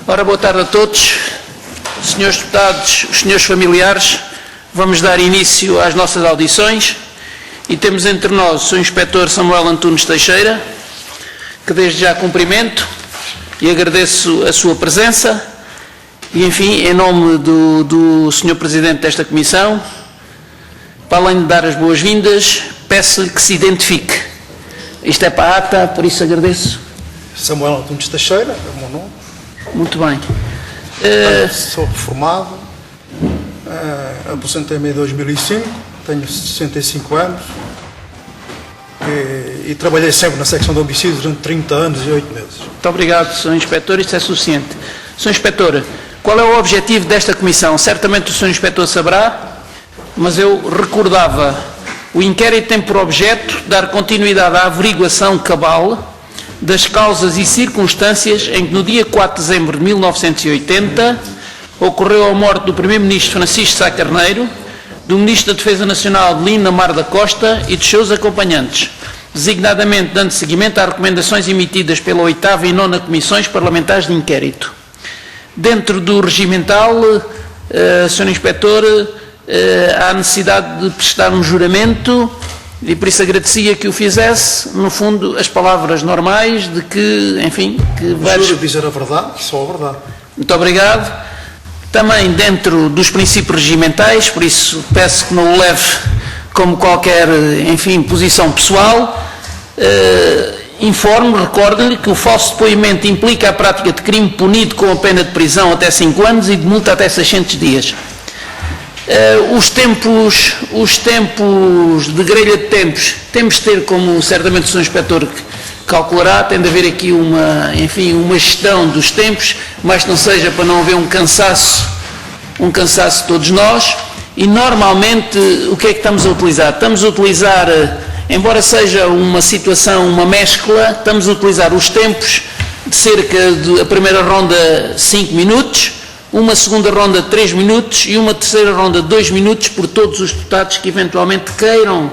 Ora, boa tarde a todos, senhores deputados, os senhores familiares. Vamos dar início às nossas audições e temos entre nós o Sr. Inspetor Samuel Antunes Teixeira, que desde já cumprimento e agradeço a sua presença e, enfim, em nome do Sr. Presidente desta Comissão, para além de dar as boas-vindas, peço-lhe que se identifique. Isto é para a ata, por isso agradeço. Samuel Antunes Teixeira, é o meu nome. Muito bem. Sou reformado, aposentei-me em 2005, tenho 65 anos e trabalhei sempre na secção de homicídios durante 30 anos e 8 meses. Muito obrigado, Sr. Inspetor, isto é suficiente. Sr. Inspetor, qual é o objetivo desta Comissão? Certamente o Sr. Inspetor saberá, mas eu recordava, o inquérito tem por objeto dar continuidade à averiguação cabal das causas e circunstâncias em que no dia 4 de dezembro de 1980 ocorreu a morte do Primeiro-Ministro Francisco Sá Carneiro, do Ministro da Defesa Nacional Lina Mar da Costa e dos seus acompanhantes, designadamente dando seguimento às recomendações emitidas pela 8ª e 9ª Comissões Parlamentares de Inquérito. Dentro do regimental, Sr. Inspetor, há necessidade de prestar um juramento e por isso agradecia que o fizesse, no fundo, as palavras normais de que, enfim, que vários... Juro dizer a verdade, só a verdade. Muito obrigado. Também dentro dos princípios regimentais, por isso peço que não o leve como qualquer, enfim, posição pessoal. Informo, recordo-lhe que o falso depoimento implica a prática de crime punido com a pena de prisão até 5 anos e de multa até 600 dias. Os tempos de grelha de tempos, temos de ter, como certamente o Sr. Inspetor calculará, tem de haver aqui uma gestão dos tempos, mas não seja para não haver um cansaço de todos nós. E normalmente o que é que estamos a utilizar? Estamos a utilizar, embora seja uma situação, uma mescla, estamos a utilizar os tempos de cerca de a primeira ronda 5 minutos, uma segunda ronda de 3 minutos e uma terceira ronda de 2 minutos por todos os deputados que eventualmente queiram,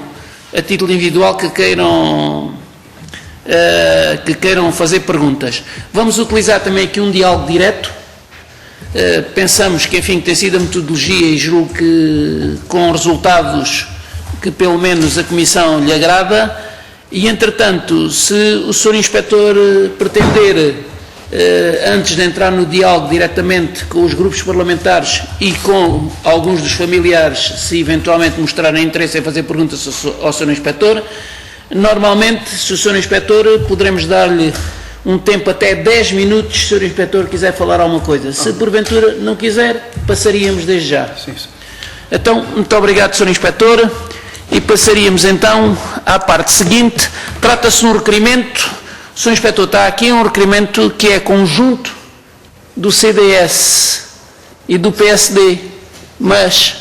a título individual, que queiram fazer perguntas. Vamos utilizar também aqui um diálogo direto. Pensamos que, enfim, tem sido a metodologia e julgo que com resultados que pelo menos a Comissão lhe agrada e, entretanto, se o Sr. Inspetor pretender, antes de entrar no diálogo diretamente com os grupos parlamentares e com alguns dos familiares, se eventualmente mostrarem interesse em fazer perguntas ao Sr. Inspetor, normalmente, se o Sr. Inspetor, poderemos dar-lhe um tempo até 10 minutos, se o Sr. Inspetor quiser falar alguma coisa. Se porventura não quiser, passaríamos desde já. Sim. Então, muito obrigado, Sr. Inspetor, e passaríamos então à parte seguinte. Trata-se de um requerimento. O Sr. Inspetor, está aqui um requerimento que é conjunto do CDS e do PSD, mas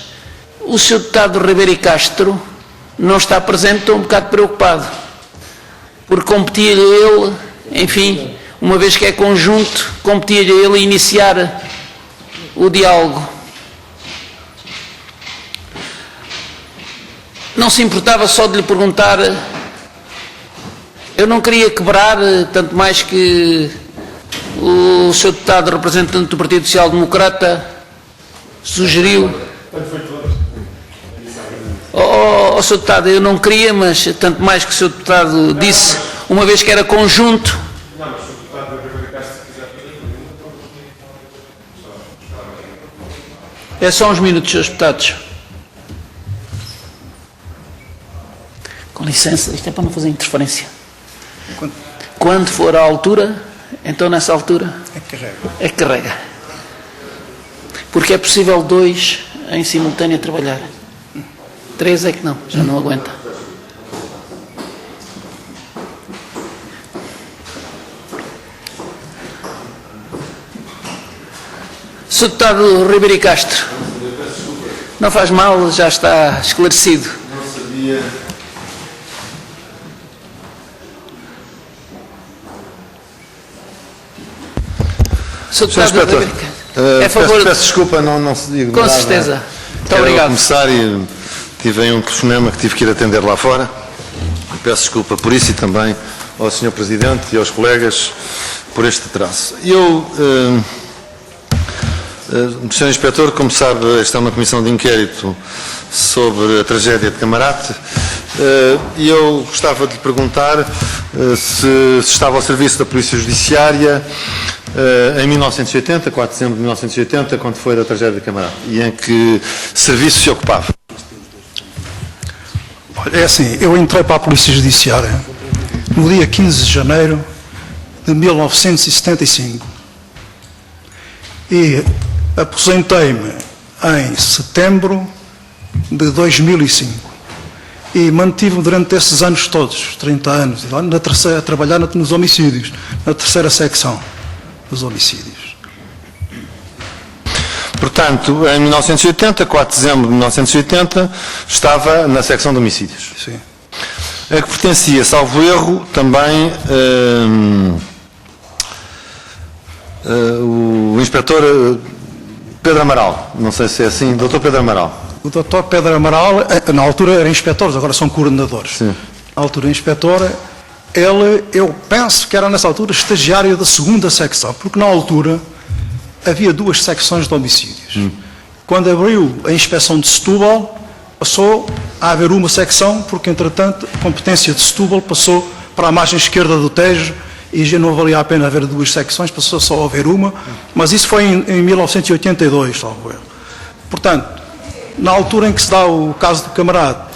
o Sr. Deputado Ribeiro e Castro não está presente, estou um bocado preocupado, porque competia-lhe a ele, enfim, uma vez que é conjunto, competia-lhe a ele iniciar o diálogo. Não se importava só de lhe perguntar... Eu não queria quebrar, tanto mais que o Sr. Deputado representante do Partido Social Democrata sugeriu... Sr. Deputado, eu não queria, mas tanto mais que o Sr. Deputado disse, uma vez que era conjunto... Não, mas o Sr. Deputado vai verificar se quiser fazer pergunta. É só uns minutos, Srs. Deputados. Com licença, isto é para não fazer interferência. Quando for à altura, então nessa altura é que carrega. Porque é possível 2 em simultâneo trabalhar. 3 é que não, já não aguenta. Sr. Deputado Ribeiro e Castro, não faz mal, já está esclarecido. Não sabia... Sr. Deputado, é favor... Peço desculpa, não se diga. Com certeza. Muito obrigado. Começar e tive um telefonema que tive que ir atender lá fora. Peço desculpa por isso e também ao Sr. Presidente e aos colegas por este atraso. Eu Sr. Inspetor, como sabe, esta é uma comissão de inquérito sobre a tragédia de Camarate e eu gostava de lhe perguntar se estava ao serviço da Polícia Judiciária em 1980, 4 de dezembro de 1980, quando foi a tragédia de Camarate, e em que serviço se ocupava. Olha, é assim, eu entrei para a Polícia Judiciária no dia 15 de janeiro de 1975 e aposentei-me em setembro de 2005 e mantive-me durante esses anos todos, 30 anos, a trabalhar nos homicídios, na terceira secção dos homicídios. Portanto, em 1980, 4 de dezembro de 1980, estava na secção de homicídios. Sim. A que pertencia, salvo erro, também o inspetor Pedro Amaral. Não sei se é assim, Dr. Pedro Amaral. O Dr. Pedro Amaral, na altura eram inspetores, agora são coordenadores. Sim. Na altura inspetor, ele, eu penso que era nessa altura estagiário da segunda secção, porque na altura havia 2 secções de homicídios. Quando abriu a inspeção de Setúbal, passou a haver uma secção, porque entretanto a competência de Setúbal passou para a margem esquerda do Tejo e já não valia a pena haver 2 secções, passou só a haver uma, mas isso foi em 1982, salvo erro. Portanto, na altura em que se dá o caso do Camarate,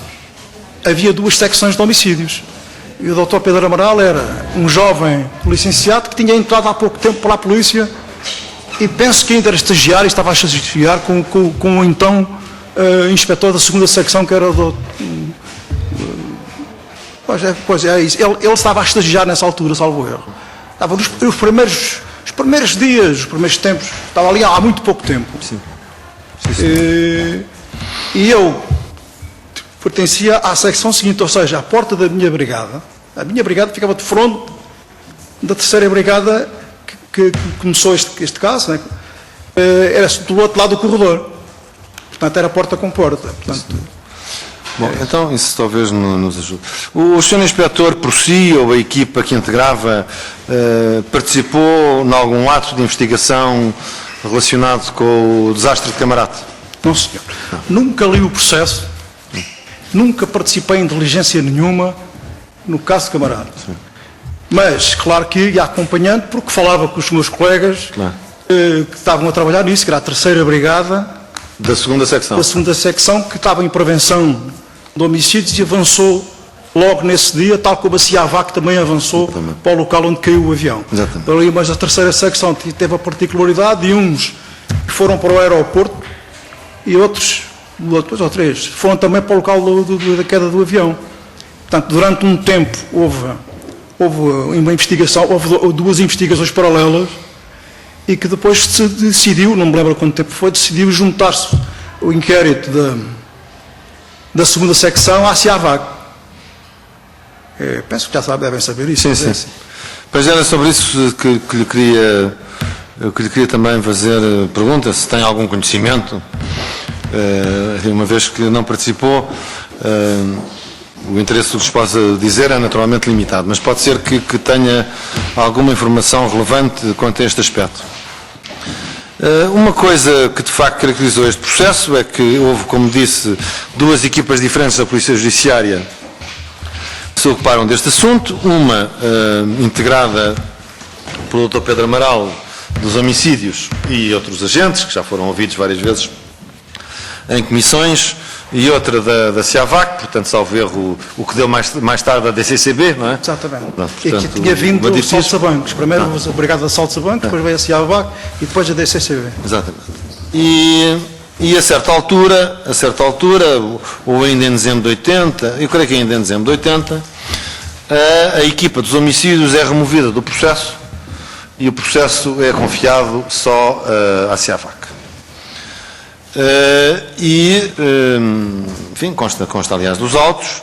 havia 2 secções de homicídios. E o Dr. Pedro Amaral era um jovem licenciado que tinha entrado há pouco tempo para a polícia e penso que ainda era estagiário e estava a estagiar com o então inspetor da segunda secção, que era o Pois é isso. Ele estava a estagiar nessa altura, salvo erro. Estava nos primeiros dias, os primeiros tempos, estava ali há muito pouco tempo. Sim. Sim. E eu pertencia à secção seguinte, ou seja, à porta da minha brigada. A minha brigada ficava de fronte da terceira brigada que começou este caso, né? Era do outro lado do corredor. Portanto, era porta com porta. Portanto, bom, então isso talvez nos ajude. O Sr. Inspetor, por si, ou a equipa que integrava, participou em algum ato de investigação relacionado com o desastre de Camarate? Não, senhor. Nunca li o processo, nunca participei em diligência nenhuma no caso de Camarate. Sim. Mas, claro que ia acompanhando, porque falava com os meus colegas que estavam a trabalhar nisso, que era a terceira brigada da segunda secção, que estava em prevenção de homicídios e avançou logo nesse dia, tal como a CIAVAC também avançou para o local onde caiu o avião. Exatamente. Ali, mas a terceira secção teve a particularidade de uns que foram para o aeroporto e outros, 2 ou 3, foram também para o local da queda do avião. Portanto, durante um tempo houve uma investigação, houve 2 investigações paralelas e que depois se decidiu, não me lembro quanto tempo foi, decidiu juntar-se o inquérito da segunda secção à CIAVAC. Penso que já devem saber isso. Sim. Pois era sobre isso que lhe queria também fazer pergunta, se tem algum conhecimento, uma vez que não participou. O interesse do que se possa dizer é naturalmente limitado, mas pode ser que tenha alguma informação relevante quanto a este aspecto. Uma coisa que de facto caracterizou este processo é que houve, como disse, 2 equipas diferentes da Polícia Judiciária que se ocuparam deste assunto, uma integrada pelo Dr. Pedro Amaral dos homicídios e outros agentes, que já foram ouvidos várias vezes em comissões, e outra da CIAVAC, portanto, salvo erro, o que deu mais tarde a DCCB, não é? Exatamente. Portanto, e que tinha vindo o Salsa-Bancos. Primeiro a Brigada de Salsa-Bancos, depois veio a CIAVAC e depois a DCCB. Exatamente. E a certa altura, ou ainda em dezembro de 80, eu creio que ainda em dezembro de 80, a equipa dos homicídios é removida do processo e o processo é confiado só à CIAVAC. Enfim, consta aliás dos autos.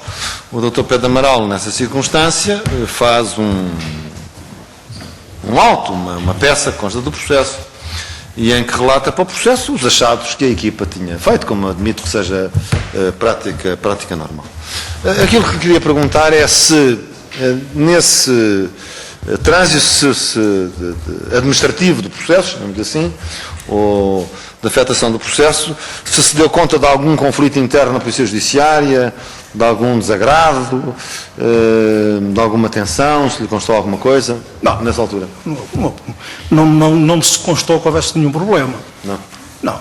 O Dr. Pedro Amaral, nessa circunstância, faz um auto, uma peça que consta do processo e em que relata para o processo os achados que a equipa tinha feito, como admito que seja prática normal. Aquilo que queria perguntar é se nesse trânsito administrativo do processo, chamamos assim, ou de afetação do processo, se deu conta de algum conflito interno na Polícia Judiciária, de algum desagrado, de alguma tensão, se lhe constou alguma coisa? Não. Nessa altura? Não me se constou que houvesse nenhum problema. Não. Não.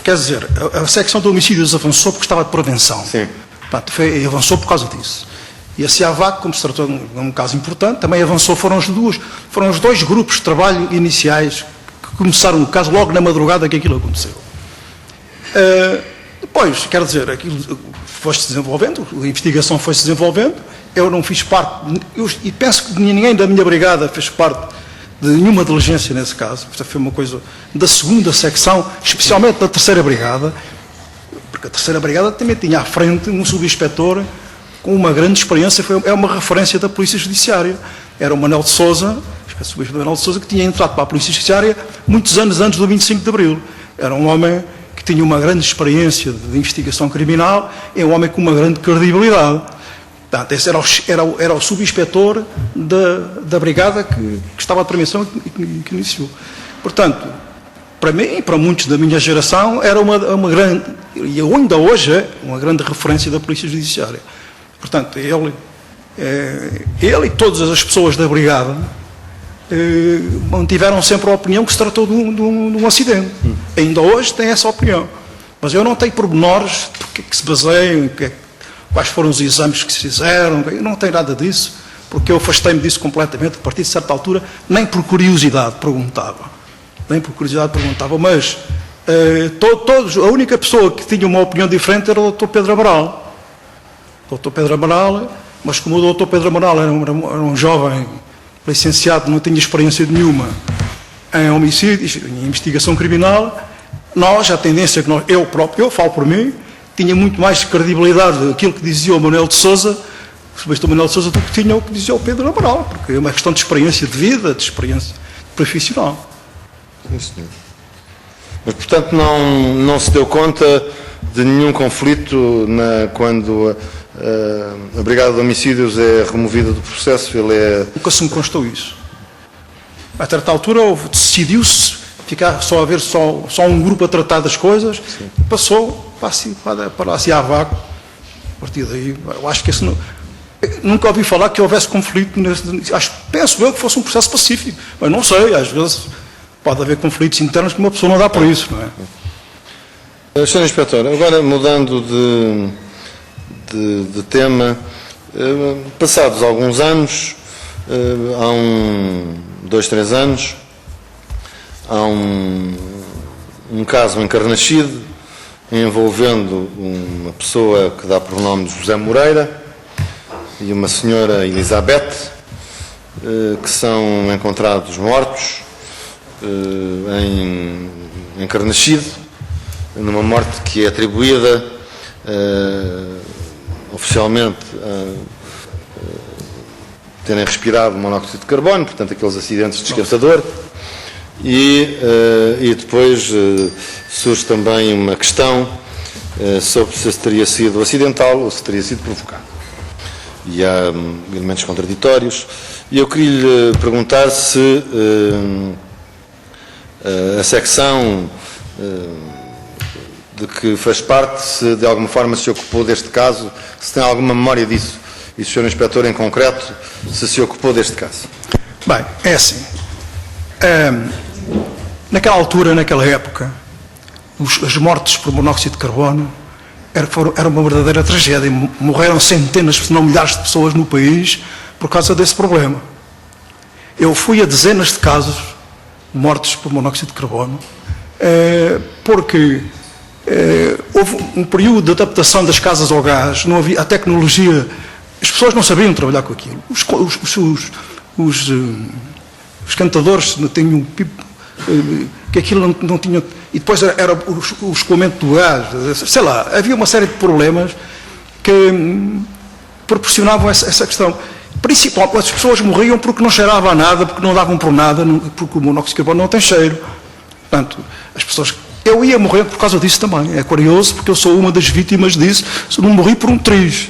Quer dizer, a secção de homicídios avançou porque estava de prevenção. Sim. Portanto, avançou por causa disso. E a CIAVAC, como se tratou de um caso importante, também avançou, foram os dois grupos de trabalho iniciais que começaram o caso logo na madrugada que aquilo aconteceu. Depois, quer dizer, aquilo foi-se desenvolvendo, a investigação foi-se desenvolvendo, eu não fiz parte, e penso que ninguém da minha brigada fez parte de nenhuma diligência nesse caso, portanto foi uma coisa da segunda secção, especialmente da terceira brigada, porque a terceira brigada também tinha à frente um subinspetor com uma grande experiência, é uma referência da Polícia Judiciária, era o Manuel de Sousa, o subinspetor Manuel de Sousa, que tinha entrado para a Polícia Judiciária muitos anos antes do 25 de Abril, era um homem que tinha uma grande experiência de investigação criminal, é um homem com uma grande credibilidade. Portanto, esse era o subinspetor da brigada que estava a prevenção e que iniciou. Portanto, para mim e para muitos da minha geração, era uma grande, e ainda hoje é, uma grande referência da Polícia Judiciária. Portanto, ele e todas as pessoas da brigada mantiveram sempre a opinião que se tratou de um acidente. Ainda hoje tem essa opinião. Mas eu não tenho pormenores porque que se baseiam, quais foram os exames que se fizeram, eu não tenho nada disso, porque eu afastei-me disso completamente, a partir de certa altura, nem por curiosidade perguntava, mas a única pessoa que tinha uma opinião diferente era o Dr. Pedro Amaral. O Dr. Pedro Amaral, mas como o Dr. Pedro Amaral era um jovem licenciado, não tinha experiência nenhuma em homicídios, em investigação criminal, a tendência que eu falo por mim, tinha muito mais credibilidade aquilo que dizia o Manuel de Sousa, o subspetor Manuel de Sousa, do que tinha o que dizia o Pedro Amaral, porque é uma questão de experiência de vida, de experiência profissional. Sim, senhor. Mas, portanto, não se deu conta de nenhum conflito quando a Brigada de Homicídios é removida do processo? Nunca se me constou isso. A certa altura decidiu-se ficar haver só um grupo a tratar das coisas. Sim. Passou para a CIAVAC. A partir daí, eu acho que nunca ouvi falar que houvesse conflito. Penso eu que fosse um processo pacífico, mas não sei, às vezes pode haver conflitos internos que uma pessoa não dá por isso, não é? Sr. Inspetor, agora mudando de tema, passados alguns anos, há 2, 3 anos, há um caso em Carnaxide envolvendo uma pessoa que dá por nome de José Moreira e uma senhora Elizabeth, que são encontrados mortos em Carnaxide, numa morte que é atribuída oficialmente a terem respirado monóxido de carbono, portanto aqueles acidentes de esquentador, e depois surge também uma questão sobre se teria sido acidental ou se teria sido provocado. E há elementos contraditórios, e eu queria lhe perguntar se a secção de que faz parte, se de alguma forma se ocupou deste caso, se tem alguma memória disso, e o Sr. Inspetor em concreto, se ocupou deste caso. Bem, é assim. Naquela altura, naquela época, as mortes por monóxido de carbono era uma verdadeira tragédia. Morreram centenas, se não milhares de pessoas no país por causa desse problema. Eu fui a dezenas de casos de mortes por monóxido de carbono, porque houve um período de adaptação das casas ao gás, não havia a tecnologia, as pessoas não sabiam trabalhar com aquilo. Os cantadores não tinham que aquilo não tinha, e depois era o escoamento do gás, sei lá, havia uma série de problemas que proporcionavam essa questão. Principalmente as pessoas morriam porque não cheiravam a nada, porque não davam por nada, porque o monóxido de carbono não tem cheiro. Portanto, as pessoas... Eu ia morrer por causa disso também. É curioso, porque eu sou uma das vítimas disso. Não morri por um triz.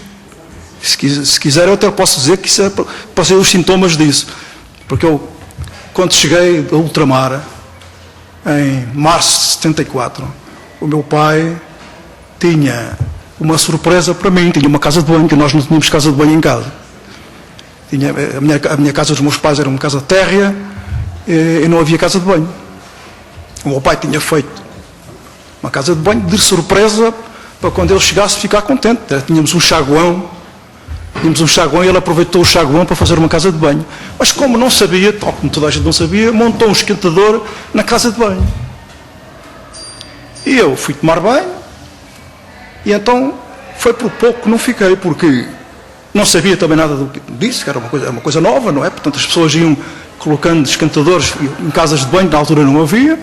Se quiser, eu até posso dizer que isso é para ser os sintomas disso. Porque eu, quando cheguei a ultramar, em março de 74, o meu pai tinha uma surpresa para mim, tinha uma casa de banho, que nós não tínhamos casa de banho em casa. A minha casa dos meus pais era uma casa térrea e não havia casa de banho. O meu pai tinha feito uma casa de banho de surpresa para quando ele chegasse ficar contente. Tínhamos um chaguão e ele aproveitou o chaguão para fazer uma casa de banho. Mas como não sabia, tal como toda a gente não sabia, montou um esquentador na casa de banho. E eu fui tomar banho e então foi por pouco que não fiquei, porque não sabia também nada disso, que era uma coisa nova, não é? Portanto, as pessoas iam colocando esquentadores em casas de banho, na altura não havia.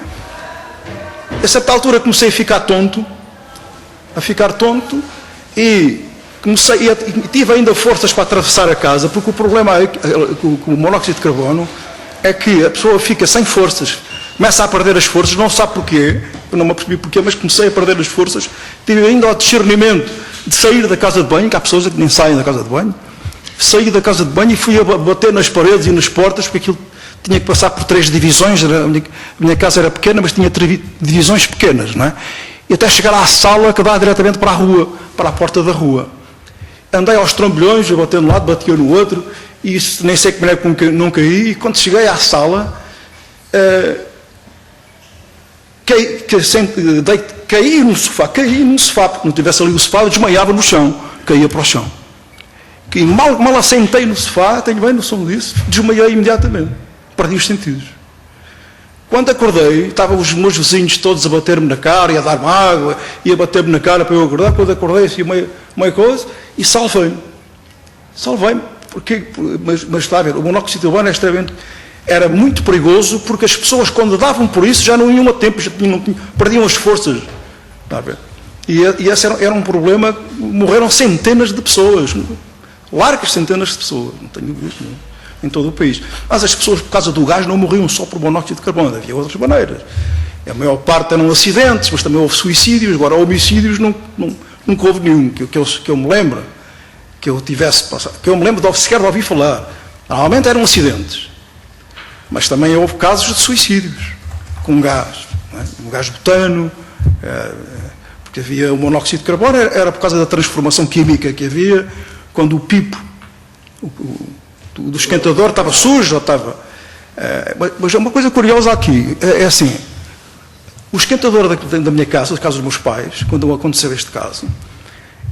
A certa altura comecei a ficar tonto e tive ainda forças para atravessar a casa, porque o problema com o monóxido de carbono é que a pessoa fica sem forças, começa a perder as forças, não sabe porquê, eu não me apercebi porquê, mas comecei a perder as forças, tive ainda o discernimento de sair da casa de banho, que há pessoas que nem saem da casa de banho, saí da casa de banho e fui a bater nas paredes e nas portas, porque aquilo tinha que passar por 3 divisões, a minha casa era pequena, mas tinha 3 divisões pequenas, não é? E até chegar à sala que dá diretamente para a rua, para a porta da rua. Andei aos trambolhões, eu batendo de um lado, batia no outro, e isso, nem sei como é que não caí, e quando cheguei à sala, caí no sofá, porque não tivesse ali o sofá, eu desmaiava no chão, caía para o chão. E mal assentei no sofá, tenho bem noção disso, desmaiei imediatamente, perdi os sentidos. Quando acordei, estavam os meus vizinhos todos a bater-me na cara, e a dar-me água, e a bater-me na cara para eu acordar. Quando acordei, assim, meia coisa, e salvei-me, porque, mas está a ver, o monóxido de carbono era muito perigoso, porque as pessoas, quando davam por isso, já não iam a tempo, perdiam as forças, está a ver? E esse era um problema, morreram centenas de pessoas, largas centenas de pessoas, não tenho visto, não. Em todo o país. Mas as pessoas, por causa do gás, não morriam só por monóxido de carbono, havia outras maneiras. A maior parte eram acidentes, mas também houve suicídios, agora homicídios nunca houve nenhum, que eu me lembro, que eu me lembro sequer de ouvir falar. Normalmente eram acidentes, mas também houve casos de suicídios, com gás, não é? O gás butano, porque havia o monóxido de carbono, era por causa da transformação química que havia, quando o pipo, do esquentador estava sujo, estava... mas uma coisa curiosa aqui, é assim, o esquentador da minha casa, da casa dos meus pais, quando aconteceu este caso,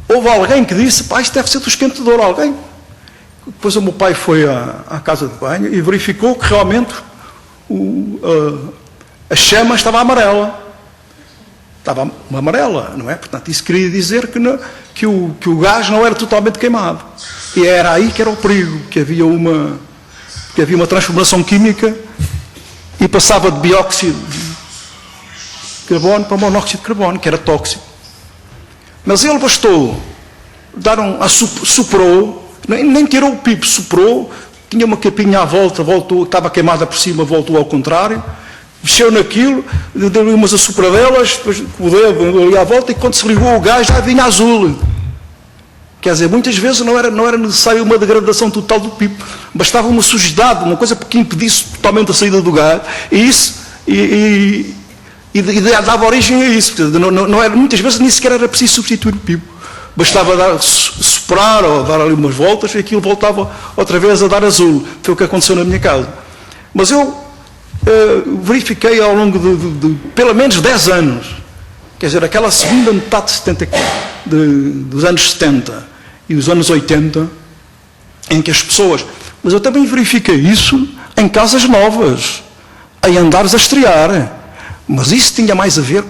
houve alguém que disse, pá, isto deve ser do esquentador, alguém. Depois o meu pai foi à casa de banho e verificou que realmente a chama estava amarela. Estava amarela, não é? Portanto, isso queria dizer que o gás não era totalmente queimado. E era aí que era o perigo, que havia uma transformação química e passava de dióxido de carbono para monóxido de carbono, que era tóxico. Mas ele bastou soprou, nem tirou o pipo, soprou, tinha uma capinha à volta, voltou, estava queimada por cima, voltou ao contrário, mexeu naquilo, deu umas assopradelas, depois com o dedo ali à volta, e quando se ligou o gás já vinha azul. Quer dizer, muitas vezes não era necessário uma degradação total do pipo, bastava uma sujidade, uma coisa que impedisse totalmente a saída do gás, e dava origem a isso. Não era, muitas vezes nem sequer era preciso substituir o pipo, bastava soprar ou dar ali umas voltas e aquilo voltava outra vez a dar azul. Foi o que aconteceu na minha casa. Mas eu verifiquei ao longo de pelo menos 10 anos, quer dizer, aquela segunda metade dos anos 70 e os anos 80, em que as pessoas... Mas eu também verifiquei isso em casas novas, em andares a estrear. Mas isso tinha mais a ver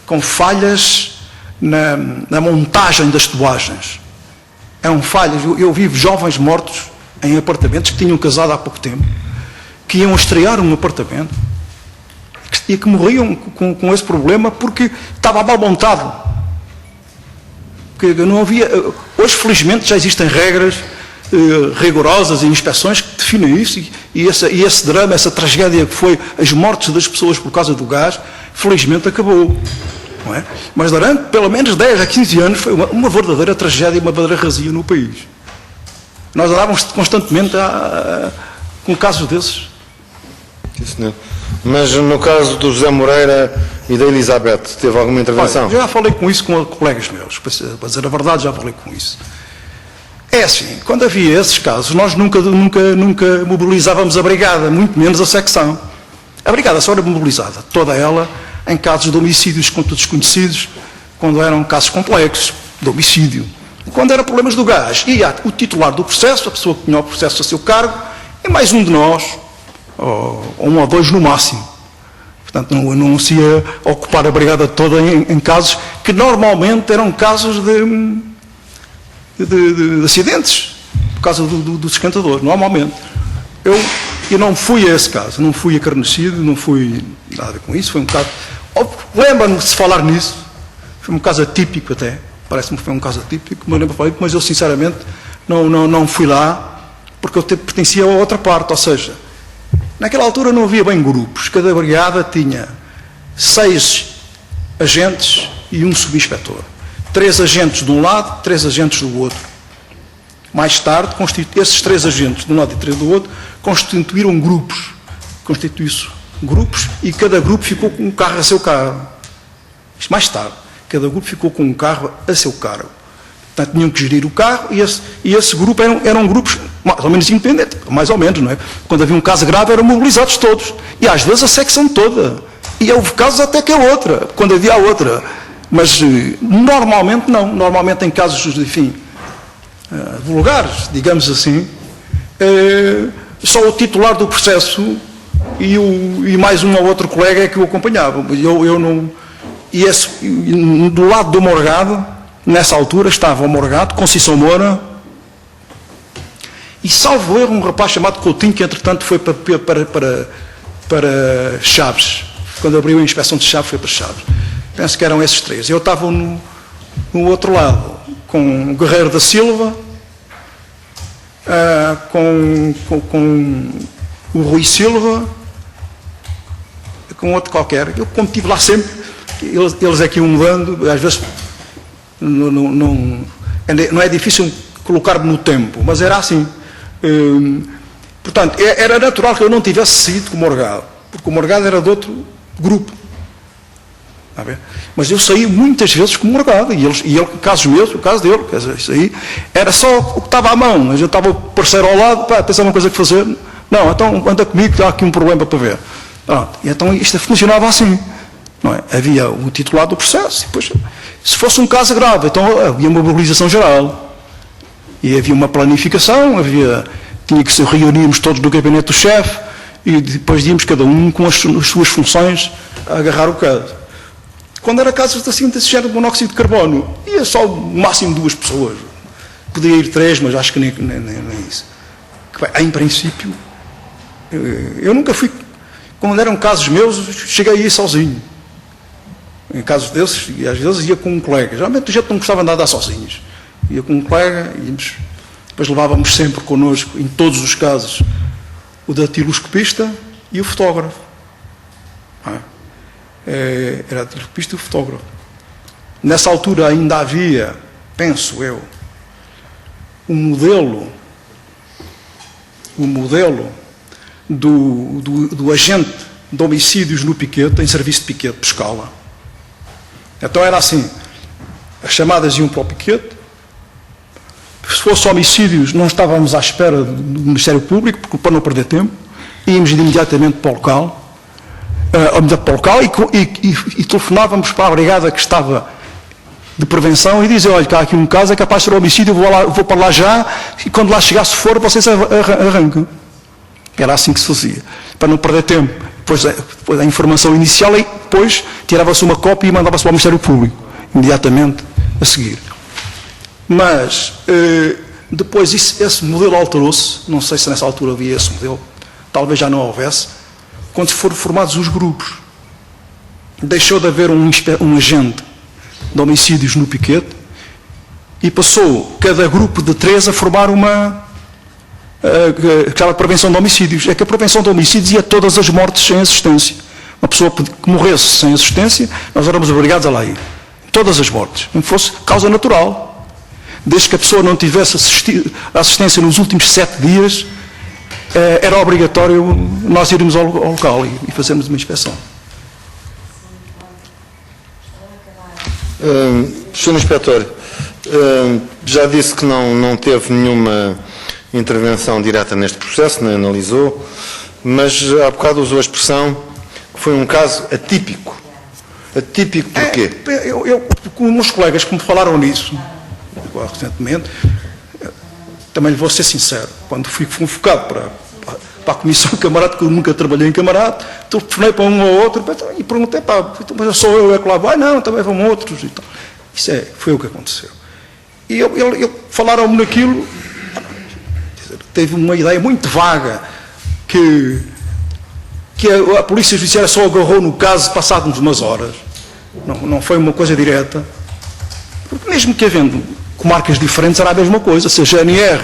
com falhas na montagem das tubagens. Eram falhas. Eu vi jovens mortos em apartamentos que tinham casado há pouco tempo, que iam estrear um apartamento e que morriam com esse problema porque estava mal montado. Porque não havia... Hoje, felizmente, já existem regras rigorosas e inspeções que definem isso, e esse drama, essa tragédia que foi as mortes das pessoas por causa do gás, felizmente acabou. Não é? Mas durante pelo menos 10 a 15 anos foi uma verdadeira tragédia, uma verdadeira razia no país. Nós andávamos constantemente com casos desses. Sim, senhor. Mas no caso do José Moreira e da Elizabeth, teve alguma intervenção? Olha, já falei com isso com colegas meus, para dizer a verdade, já falei com isso. É assim, quando havia esses casos, nós nunca mobilizávamos a brigada, muito menos a secção. A brigada só era mobilizada, toda ela, em casos de homicídios contra desconhecidos, quando eram casos complexos de homicídio. Quando eram problemas do gás, ia o titular do processo, a pessoa que tinha o processo a seu cargo, e mais um de nós, ou um ou dois no máximo. Portanto, não se ia ocupar a brigada toda em casos que normalmente eram casos de acidentes, por causa do esquentador, normalmente. Eu não fui a esse caso, não fui acarnecido, não fui nada a ver com isso, foi um caso... Lembro-me de se falar nisso, foi um caso atípico até, parece-me que foi um caso atípico, mas eu sinceramente não fui lá, porque eu pertencia a outra parte, ou seja, naquela altura não havia bem grupos, cada brigada tinha 6 agentes e um subinspetor. 3 agentes de um lado, 3 agentes do outro. Mais tarde, esses 3 agentes de um lado e 3 do outro constituíram grupos. Constituíram-se grupos e cada grupo ficou com um carro a seu cargo. Isto mais tarde. Cada grupo ficou com um carro a seu cargo. Portanto, tinham que gerir o carro e esse grupo eram grupos mais ou menos independentes. Mais ou menos, não é? Quando havia um caso grave, eram mobilizados todos. E às vezes a secção toda. E houve casos até que a outra, quando havia a outra. Mas normalmente não. Normalmente em casos, enfim, vulgares, digamos assim, só o titular do processo e mais um ou outro colega é que o acompanhava. Eu não... do lado do Morgado, nessa altura, estava o Morgado, Conceição Moura, e salvo erro, um rapaz chamado Coutinho, que entretanto foi para Chaves. Quando abriu a inspeção de Chaves, foi para Chaves. Penso que eram esses 3. Eu estava no outro lado, com o Guerreiro da Silva, com o Rui Silva, com outro qualquer. Eu, como estive lá sempre, eles aqui mudando, às vezes não é difícil colocar-me no tempo, mas era assim. Portanto, era natural que eu não tivesse saído com o Morgado, porque o Morgado era de outro grupo. Mas eu saí muitas vezes com o Morgado, e ele, casos meus, o caso dele, quer dizer, isso aí era só o que estava à mão. A gente estava o parceiro ao lado, pensava uma coisa que fazer, não, então anda comigo, há aqui um problema para ver. E então isto funcionava assim, não é? Havia o titular do processo, e depois, se fosse um caso grave, então havia uma mobilização geral, e havia uma planificação, tinha que se reunirmos todos no gabinete do chefe, e depois íamos cada um com as suas funções a agarrar o caso. Quando era casos assim, desse género de monóxido de carbono, ia só no máximo 2 pessoas. Podia ir 3, mas acho que nem isso. Em princípio, eu nunca fui... Quando eram casos meus, cheguei a ir sozinho. Em casos desses, e às vezes ia com um colega. Geralmente a gente não gostava de andar sozinhos. Ia com um colega, depois levávamos sempre connosco, em todos os casos, o datiloscopista e o fotógrafo. Era a datiloscopista e o fotógrafo. Nessa altura ainda havia, penso eu, um modelo do agente de homicídios no piquete, em serviço de piquete de escala. Então era assim, as chamadas iam para o piquete, se fosse homicídios não estávamos à espera do Ministério Público, porque, para não perder tempo, íamos imediatamente para o local, e telefonávamos para a brigada que estava de prevenção e dizia, olha, cá há aqui um caso, é capaz de ser homicídio, vou para lá já, e quando lá chegar, se for, vocês arrancam. Era assim que se fazia, para não perder tempo. Depois a informação inicial, e depois tirava-se uma cópia e mandava-se para o Ministério Público, imediatamente a seguir. Mas, depois esse modelo alterou-se, não sei se nessa altura havia esse modelo, talvez já não houvesse, quando foram formados os grupos. Deixou de haver um agente de homicídios no piquete e passou cada grupo de 3 a formar aquela prevenção de homicídios. É que a prevenção de homicídios ia todas as mortes sem assistência. Uma pessoa que morresse sem assistência, nós éramos obrigados a lá ir. Todas as mortes. Não fosse causa natural. Desde que a pessoa não tivesse assistência nos últimos 7 dias, era obrigatório nós irmos ao local e fazermos uma inspeção. Sr. Inspetor, já disse que não teve nenhuma intervenção direta neste processo, nem analisou, mas há bocado usou a expressão que foi um caso atípico. Atípico porquê? Com meus colegas que me falaram nisso, recentemente, também lhe vou ser sincero, quando fui convocado para a Comissão Camarada, que eu nunca trabalhei em Camarada, telefonei para um ou outro e perguntei, mas sou eu que lá vai? Não, também vão outros e tal. Isso foi o que aconteceu. E falaram-me naquilo, teve uma ideia muito vaga que a Polícia Judiciária só agarrou no caso passado umas horas. Não foi uma coisa direta. Porque mesmo que havendo comarcas diferentes era a mesma coisa. Se a GNR,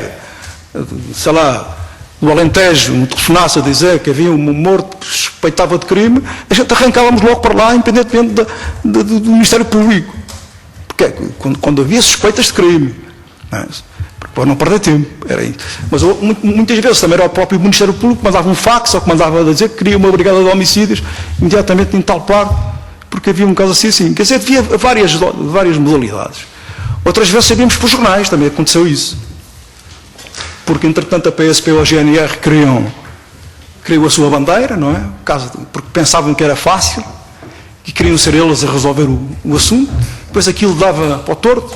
sei lá, do Alentejo, me telefonasse a dizer que havia um morto que suspeitava de crime, a gente arrancávamos logo para lá, independentemente do Ministério Público. Porque quando havia suspeitas de crime, para não perder tempo, era isso. Mas muitas vezes também era o próprio Ministério Público que mandava um fax ou que mandava a dizer que queria uma brigada de homicídios imediatamente em tal parte, porque havia um caso assim. Quer dizer, havia várias modalidades. Outras vezes sabíamos por jornais, também aconteceu isso. Porque, entretanto, a PSP ou a GNR criou a sua bandeira, não é? Porque pensavam que era fácil e queriam ser eles a resolver o assunto. Depois aquilo dava para o torto,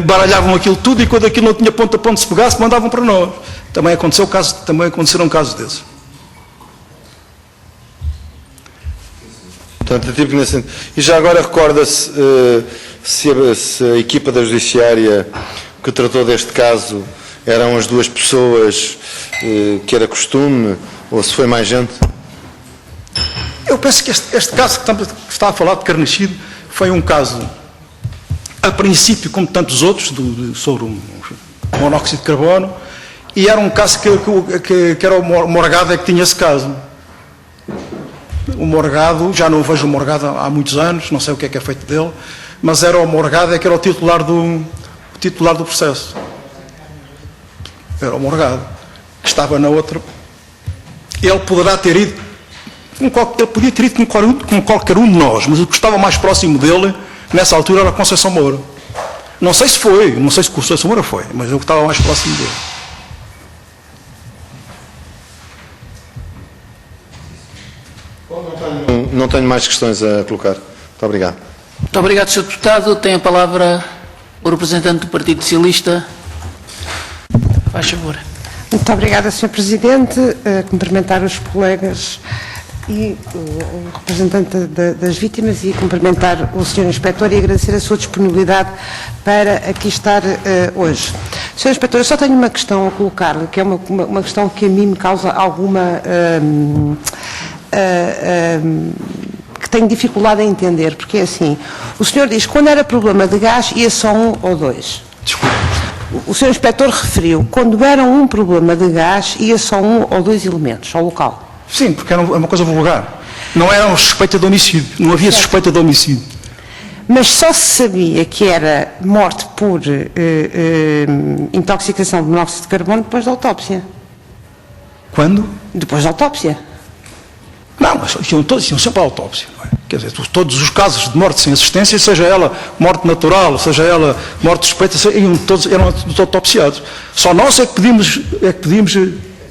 baralhavam aquilo tudo e quando aquilo não tinha ponto a ponto se pegasse, mandavam para nós. Também aconteceram casos desses. Portanto, tipo nesse... E já agora recorda-se se a equipa da Judiciária que tratou deste caso eram as duas pessoas que era costume, ou se foi mais gente? Eu penso que este caso que está a falar de Carnaxide foi um caso, a princípio, como tantos outros, sobre um monóxido de carbono, e era um caso que era o Morgado que tinha esse caso. O Morgado, já não vejo o Morgado há muitos anos, não sei o que é feito dele, mas era o Morgado que era o titular do processo. Era o Morgado, que estava na outra. Ele poderá ter ido, ele podia ter ido com qualquer um de nós, mas o que estava mais próximo dele, nessa altura, era a Conceição Moura. Não sei se Conceição Moura foi, mas eu que estava mais próximo dele. Não tenho mais questões a colocar. Muito obrigado. Muito obrigado, Sr. Deputado. Tem a palavra o representante do Partido Socialista. Faz favor. Muito obrigada, Sr. Presidente. Cumprimentar os colegas e o representante das vítimas e cumprimentar o Sr. Inspetor e agradecer a sua disponibilidade para aqui estar hoje. Sr. Inspetor, eu só tenho uma questão a colocar-lhe, que é uma questão que a mim me causa alguma... que tenho dificuldade em entender, porque é assim, o senhor diz que quando era problema de gás ia só um ou dois. Desculpe. O senhor Inspetor referiu, quando era um problema de gás ia só um ou dois elementos ao local. Sim, porque era uma coisa vulgar. Não era suspeita de homicídio, não havia suspeita de homicídio. Mas só se sabia que era morte por intoxicação de monóxido de carbono depois da autópsia. Quando? Depois da autópsia. Não, mas iam sempre à autópsia. Não é? Quer dizer, todos os casos de morte sem assistência, seja ela morte natural, seja ela morte suspeita, eram todos autopsiados. Só nós é que pedimos...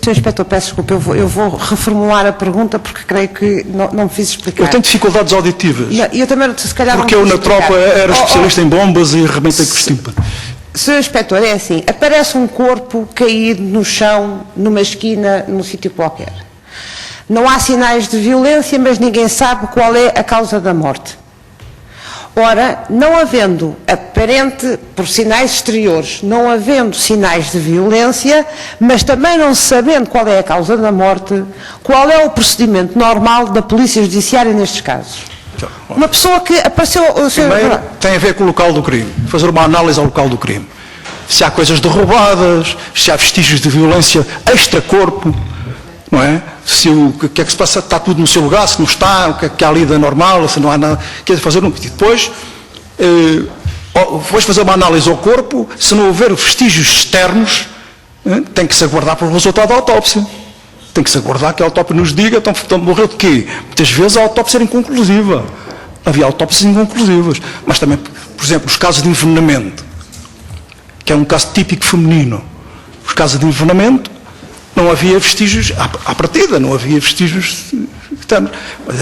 Sr. Inspetor, peço desculpa, eu vou reformular a pergunta porque creio que não me fiz explicar. Eu tenho dificuldades auditivas. Eu também, se calhar, porque eu na tropa era especialista em bombas e arrebentei com os tímpanos. Sr. Inspetor, é assim, aparece um corpo caído no chão, numa esquina, num sítio qualquer. Não há sinais de violência, mas ninguém sabe qual é a causa da morte. Ora, não havendo aparente, por sinais exteriores, não havendo sinais de violência, mas também não sabendo qual é a causa da morte, qual é o procedimento normal da Polícia Judiciária nestes casos? Uma pessoa que apareceu... Primeiro, tem a ver com o local do crime. Fazer uma análise ao local do crime. Se há coisas derrubadas, se há vestígios de violência extracorpo, não é? O que é que se passa, está tudo no seu lugar, se não está, o que há ali de anormal, se não há nada, quer fazer depois fazer uma análise ao corpo, se não houver vestígios externos, Tem que se aguardar pelo resultado da autópsia. Tem que se aguardar que a autópsia nos diga, então morreu de quê? Muitas vezes a autópsia era inconclusiva. Havia autópsias inconclusivas. Mas também, por exemplo, os casos de envenenamento, que é um caso típico feminino. Os casos de envenenamento, não havia vestígios, à partida, não havia vestígios externos. Mas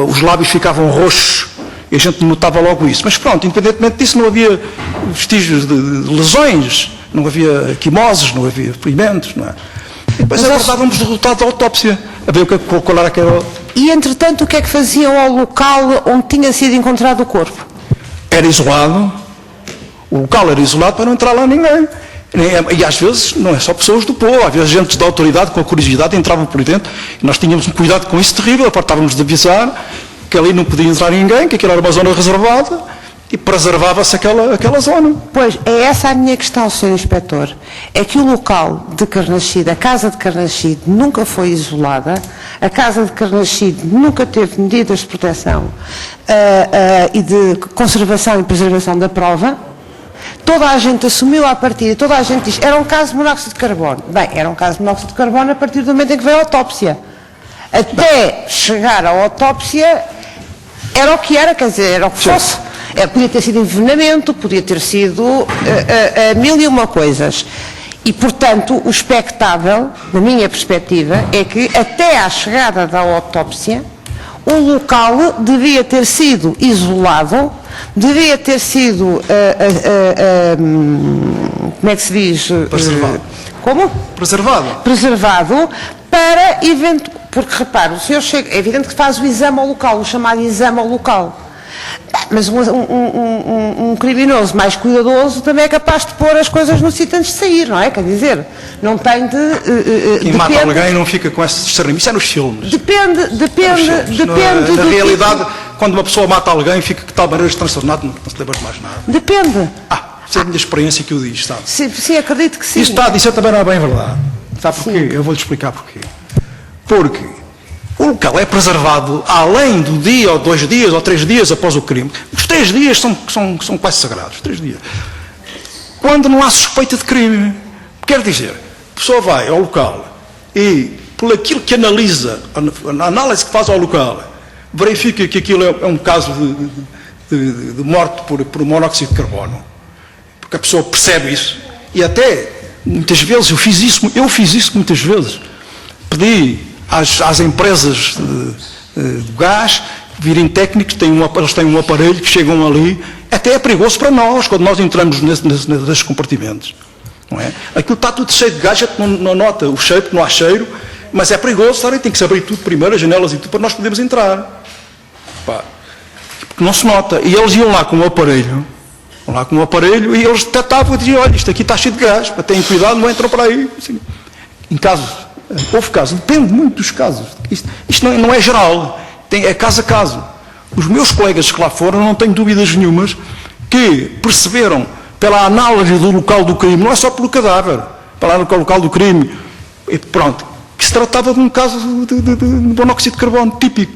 os lábios ficavam roxos e a gente notava logo isso. Mas pronto, independentemente disso, não havia vestígios de lesões, não havia quimoses, não havia ferimentos, não é? E depois aguardávamos o resultado da autópsia, a ver qual era que era. E, entretanto, o que é que faziam ao local onde tinha sido encontrado o corpo? Era isolado, o local era isolado para não entrar lá ninguém. E às vezes não é só pessoas do povo, às vezes agentes da autoridade com a curiosidade entravam por dentro e nós tínhamos um cuidado com isso terrível, apartávamos de avisar que ali não podia entrar ninguém, que aquilo era uma zona reservada e preservava-se aquela zona. Pois, é essa a minha questão, Sr. Inspetor. É que o local de Carnaxide, a casa de Carnaxide, nunca foi isolada, a casa de Carnaxide nunca teve medidas de proteção e de conservação e preservação da prova. Toda a gente assumiu à partida, toda a gente diz, era um caso de monóxido de carbono. Bem, era um caso de monóxido de carbono a partir do momento em que veio a autópsia. Até chegar à autópsia, era o que era, quer dizer, era o que fosse. Podia ter sido envenenamento, podia ter sido mil e uma coisas. E, portanto, o expectável, na minha perspectiva, é que até à chegada da autópsia, o local devia ter sido isolado, devia ter sido, como é que se diz? Preservado. Como? Preservado. Preservado para porque repare, o senhor chega, é evidente que faz o exame ao local, o chamado exame ao local. Mas um criminoso mais cuidadoso também é capaz de pôr as coisas no sítio antes de sair, não é? Quer dizer, não tem de... Quem mata alguém não fica com esse discernimento. Isso é nos filmes. Depende na realidade, quando uma pessoa mata alguém, fica de tal maneira transtornado, não se lembra de mais nada. Depende. Isso é a minha experiência que eu digo, sabe? Sim, acredito que sim. Isso está a dizer também não é bem verdade. Sabe porquê? Eu vou-lhe explicar porquê. Porque o local é preservado além do dia, ou 2 dias, ou 3 dias após o crime. Os 3 dias são quase sagrados. 3 dias. Quando não há suspeita de crime. Quer dizer, a pessoa vai ao local e, por aquilo que analisa, a análise que faz ao local, verifica que aquilo é um caso de morte por monóxido de carbono. Porque a pessoa percebe isso. E até, muitas vezes, eu fiz isso muitas vezes. Pedi às empresas de gás virem técnicos, eles têm um aparelho que chegam ali, até é perigoso para nós, quando nós entramos nesses compartimentos. Não é? Aquilo está tudo cheio de gás, a gente não nota o cheiro, porque não há cheiro, mas é perigoso, sabe? Tem que se abrir tudo primeiro, as janelas e tudo, para nós podermos entrar. Porque não se nota. E eles iam lá com o aparelho, e eles detectavam e diziam, olha, isto aqui está cheio de gás, tenham cuidado, não entram para aí. Assim, em casos... Houve casos, depende muito dos casos. Isto não é geral, é caso a caso. Os meus colegas que lá foram, não tenho dúvidas nenhumas, que perceberam pela análise do local do crime, não é só pelo cadáver, pelo local do crime, e pronto, que se tratava de um caso de monóxido de carbono típico.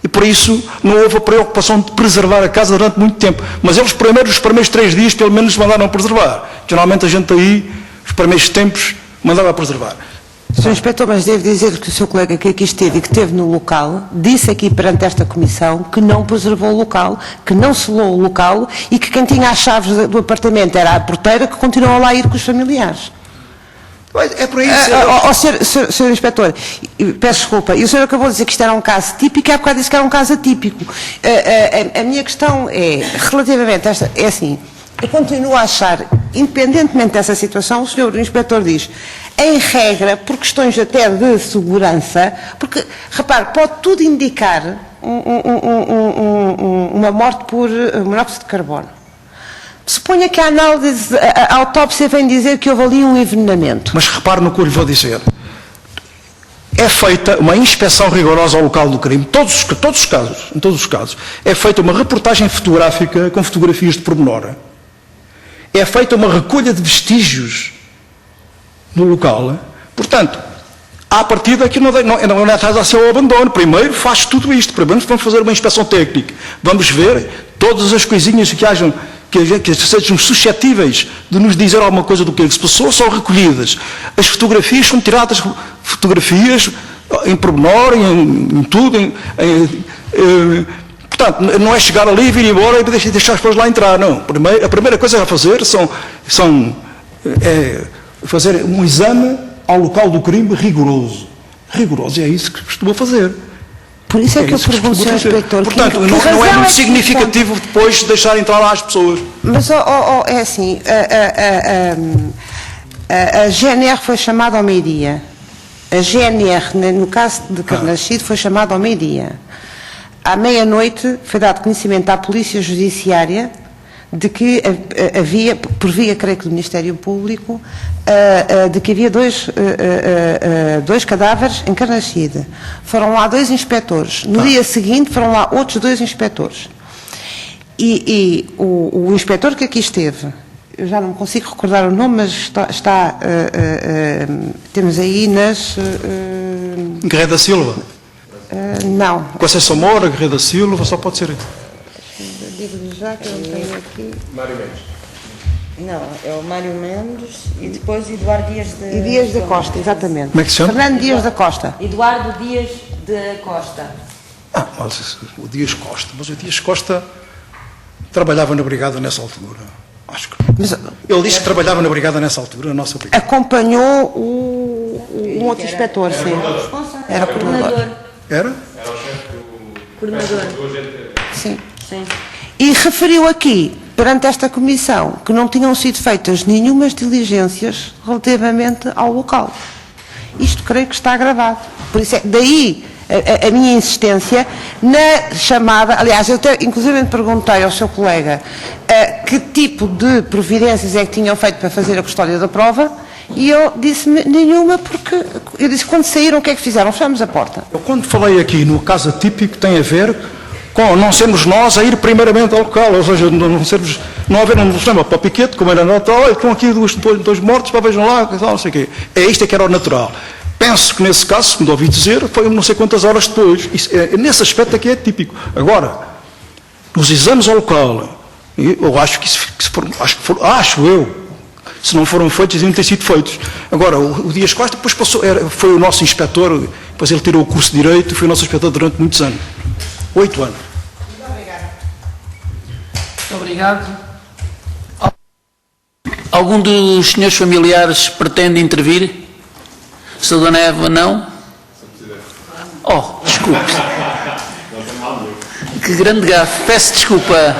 E por isso não houve a preocupação de preservar a casa durante muito tempo. Mas eles, os primeiros 3 dias, pelo menos mandaram preservar. Geralmente a gente aí, os primeiros tempos, mandava preservar. Sr. Inspetor, mas devo dizer que o seu colega que aqui esteve e que esteve no local, disse aqui perante esta comissão que não preservou o local, que não selou o local e que quem tinha as chaves do apartamento era a porteira, que continuou lá a ir com os familiares. É por aí. Sr. Inspetor, peço desculpa, e o senhor acabou de dizer que isto era um caso típico e há bocado disse que era um caso atípico. A minha questão é, relativamente a esta, é assim, eu continuo a achar, independentemente dessa situação, o senhor Inspetor diz, em regra, por questões até de segurança, porque, repare, pode tudo indicar uma morte por monóxido de carbono. Suponha que a análise, a autópsia vem dizer que houve ali um envenenamento. Mas repare no que eu lhe vou dizer. É feita uma inspeção rigorosa ao local do crime, em todos os casos, é feita uma reportagem fotográfica com fotografias de pormenor. É feita uma recolha de vestígios no local. Portanto, à partida que não é atrás a seu abandono. Primeiro faz tudo isto. Primeiro vamos fazer uma inspeção técnica. Vamos ver todas as coisinhas que que sejam suscetíveis de nos dizer alguma coisa do que se passou, são recolhidas. As fotografias são tiradas, fotografias em pormenor, em tudo, portanto, não é chegar ali, vir embora e deixar as pessoas lá entrar, não. A primeira coisa a fazer é fazer um exame ao local do crime rigoroso. Rigoroso, é isso que costuma fazer. Por isso é que eu pergunto, Sr. Inspetor... Portanto, não é muito significativo depois deixar entrar lá as pessoas. Mas, é assim, a GNR foi chamada ao meio-dia. A GNR, no caso de Carnaxide, foi chamada ao meio-dia. À meia-noite foi dado conhecimento à Polícia Judiciária de que havia, por via, creio que do Ministério Público, de que havia dois cadáveres em Carnaxide. Foram lá 2 inspectores. No dia seguinte foram lá outros 2 inspectores. E o inspetor que aqui esteve, eu já não consigo recordar o nome, mas temos aí nas... Guerreiro da Silva? Não. Conceição Moura, Guerreiro da Silva, só pode ser. Digo-lhe já que eu não tenho aqui... Mário Mendes. Não, é o Mário Mendes e depois Eduardo Dias de... E Dias da Costa, exatamente. Como é que se chama? Fernando Dias da Costa. Eduardo Dias de Costa. Mas o Dias Costa. Mas o Dias Costa trabalhava na Brigada nessa altura. Acho que... Ele disse que trabalhava na Brigada nessa altura, a nossa Brigada. Acompanhou um outro inspetor, sim. Era coordenador. Era? Era o chefe do... Coordenador. Sim. Sim. E referiu aqui, perante esta comissão, que não tinham sido feitas nenhumas diligências relativamente ao local. Isto creio que está gravado. Por isso é daí a minha insistência na chamada, aliás, eu até inclusive perguntei ao seu colega que tipo de providências é que tinham feito para fazer a custódia da prova, e eu disse-me nenhuma, porque eu disse, quando saíram, o que é que fizeram? Fechamos a porta. Eu quando falei aqui no caso atípico tem a ver com não sermos nós a ir primeiramente ao local, ou seja, não haver um problema para o piquete, como era natural, estão aqui dois mortos, para vejam lá, não sei o quê. É isto que era o natural. Penso que nesse caso, segundo ouvi dizer, foi não sei quantas horas depois. Nesse aspecto aqui é típico. Agora, nos exames ao local, eu acho que acho eu, se não foram feitos, deviam ter sido feitos. Agora, o Dias Costa depois foi o nosso inspetor, depois ele tirou o curso de Direito e foi o nosso inspetor durante muitos anos. 8 anos. Muito obrigado. Algum dos senhores familiares pretende intervir? Se a dona Eva não? Oh, desculpe. Que grande gafe. Peço desculpa.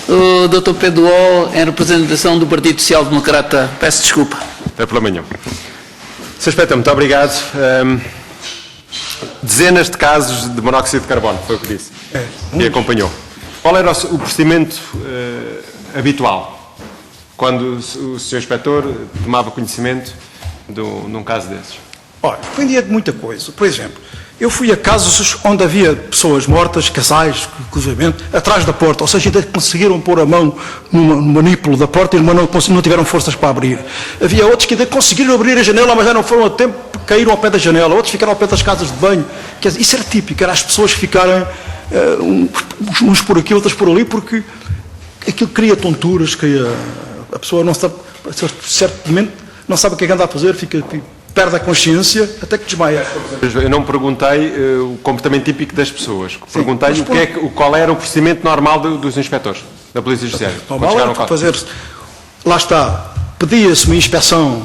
O Dr. Pedro O, em representação do Partido Social Democrata. Peço desculpa. Não tem problema nenhum. Sr. Inspetor, muito obrigado. Dezenas de casos de monóxido de carbono, foi o que disse. E acompanhou. Qual era o procedimento habitual quando o Sr. Inspetor tomava conhecimento de um caso desses? Olha, dependia de muita coisa. Por exemplo, eu fui a casos onde havia pessoas mortas, casais, inclusivamente, atrás da porta, ou seja, ainda conseguiram pôr a mão no manípulo da porta e não tiveram forças para abrir. Havia outros que ainda conseguiram abrir a janela, mas já não foram a tempo, caíram ao pé da janela. Outros ficaram ao pé das casas de banho. Quer dizer, isso era típico, era as pessoas ficarem uns por aqui, outras por ali, porque aquilo cria tonturas, a pessoa não sabe, certamente não sabe o que é que anda a fazer, perde a consciência até que desmaia. Eu não perguntei o comportamento típico das pessoas. Perguntei qual era o procedimento normal dos inspectores da Polícia Judiciária. Normal era fazer-se. Lá está, pedia-se uma inspeção.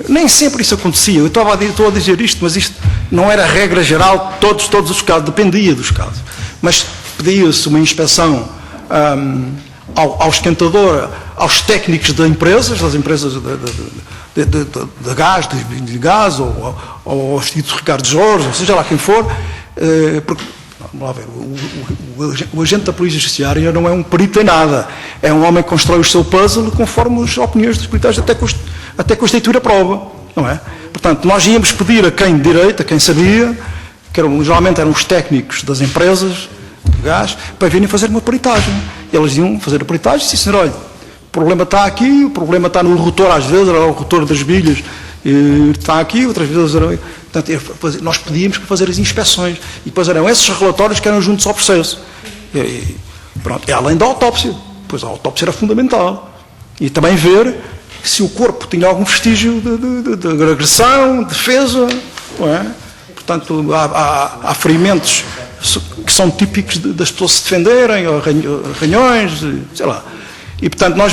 Nem sempre isso acontecia. Eu estou a dizer isto, mas isto não era regra geral, todos os casos, dependia dos casos. Mas pedia-se uma inspeção ao esquentador, aos técnicos das empresas de gás ou ao Instituto Ricardo Jorge, ou seja lá quem for, porque, vamos lá ver, o agente da Polícia Judiciária não é um perito em nada, é um homem que constrói o seu puzzle conforme as opiniões dos peritos até constituir a prova, não é? Portanto, nós íamos pedir a quem de direito, a quem sabia, que geralmente eram os técnicos das empresas de gás, para virem fazer uma peritagem. Eles iam fazer a peritagem e disseram, olha, o problema está aqui, o problema está no rotor, às vezes era o rotor das bilhas, está aqui, outras vezes era... Portanto, nós pedíamos para fazer as inspeções, e depois eram esses relatórios que eram juntos ao processo. Pronto, é além da autópsia. Pois a autópsia era fundamental. E também ver se o corpo tinha algum vestígio de agressão, defesa, não é? Portanto, há ferimentos que são típicos das pessoas se defenderem, ou arranhões, sei lá. E, portanto, nós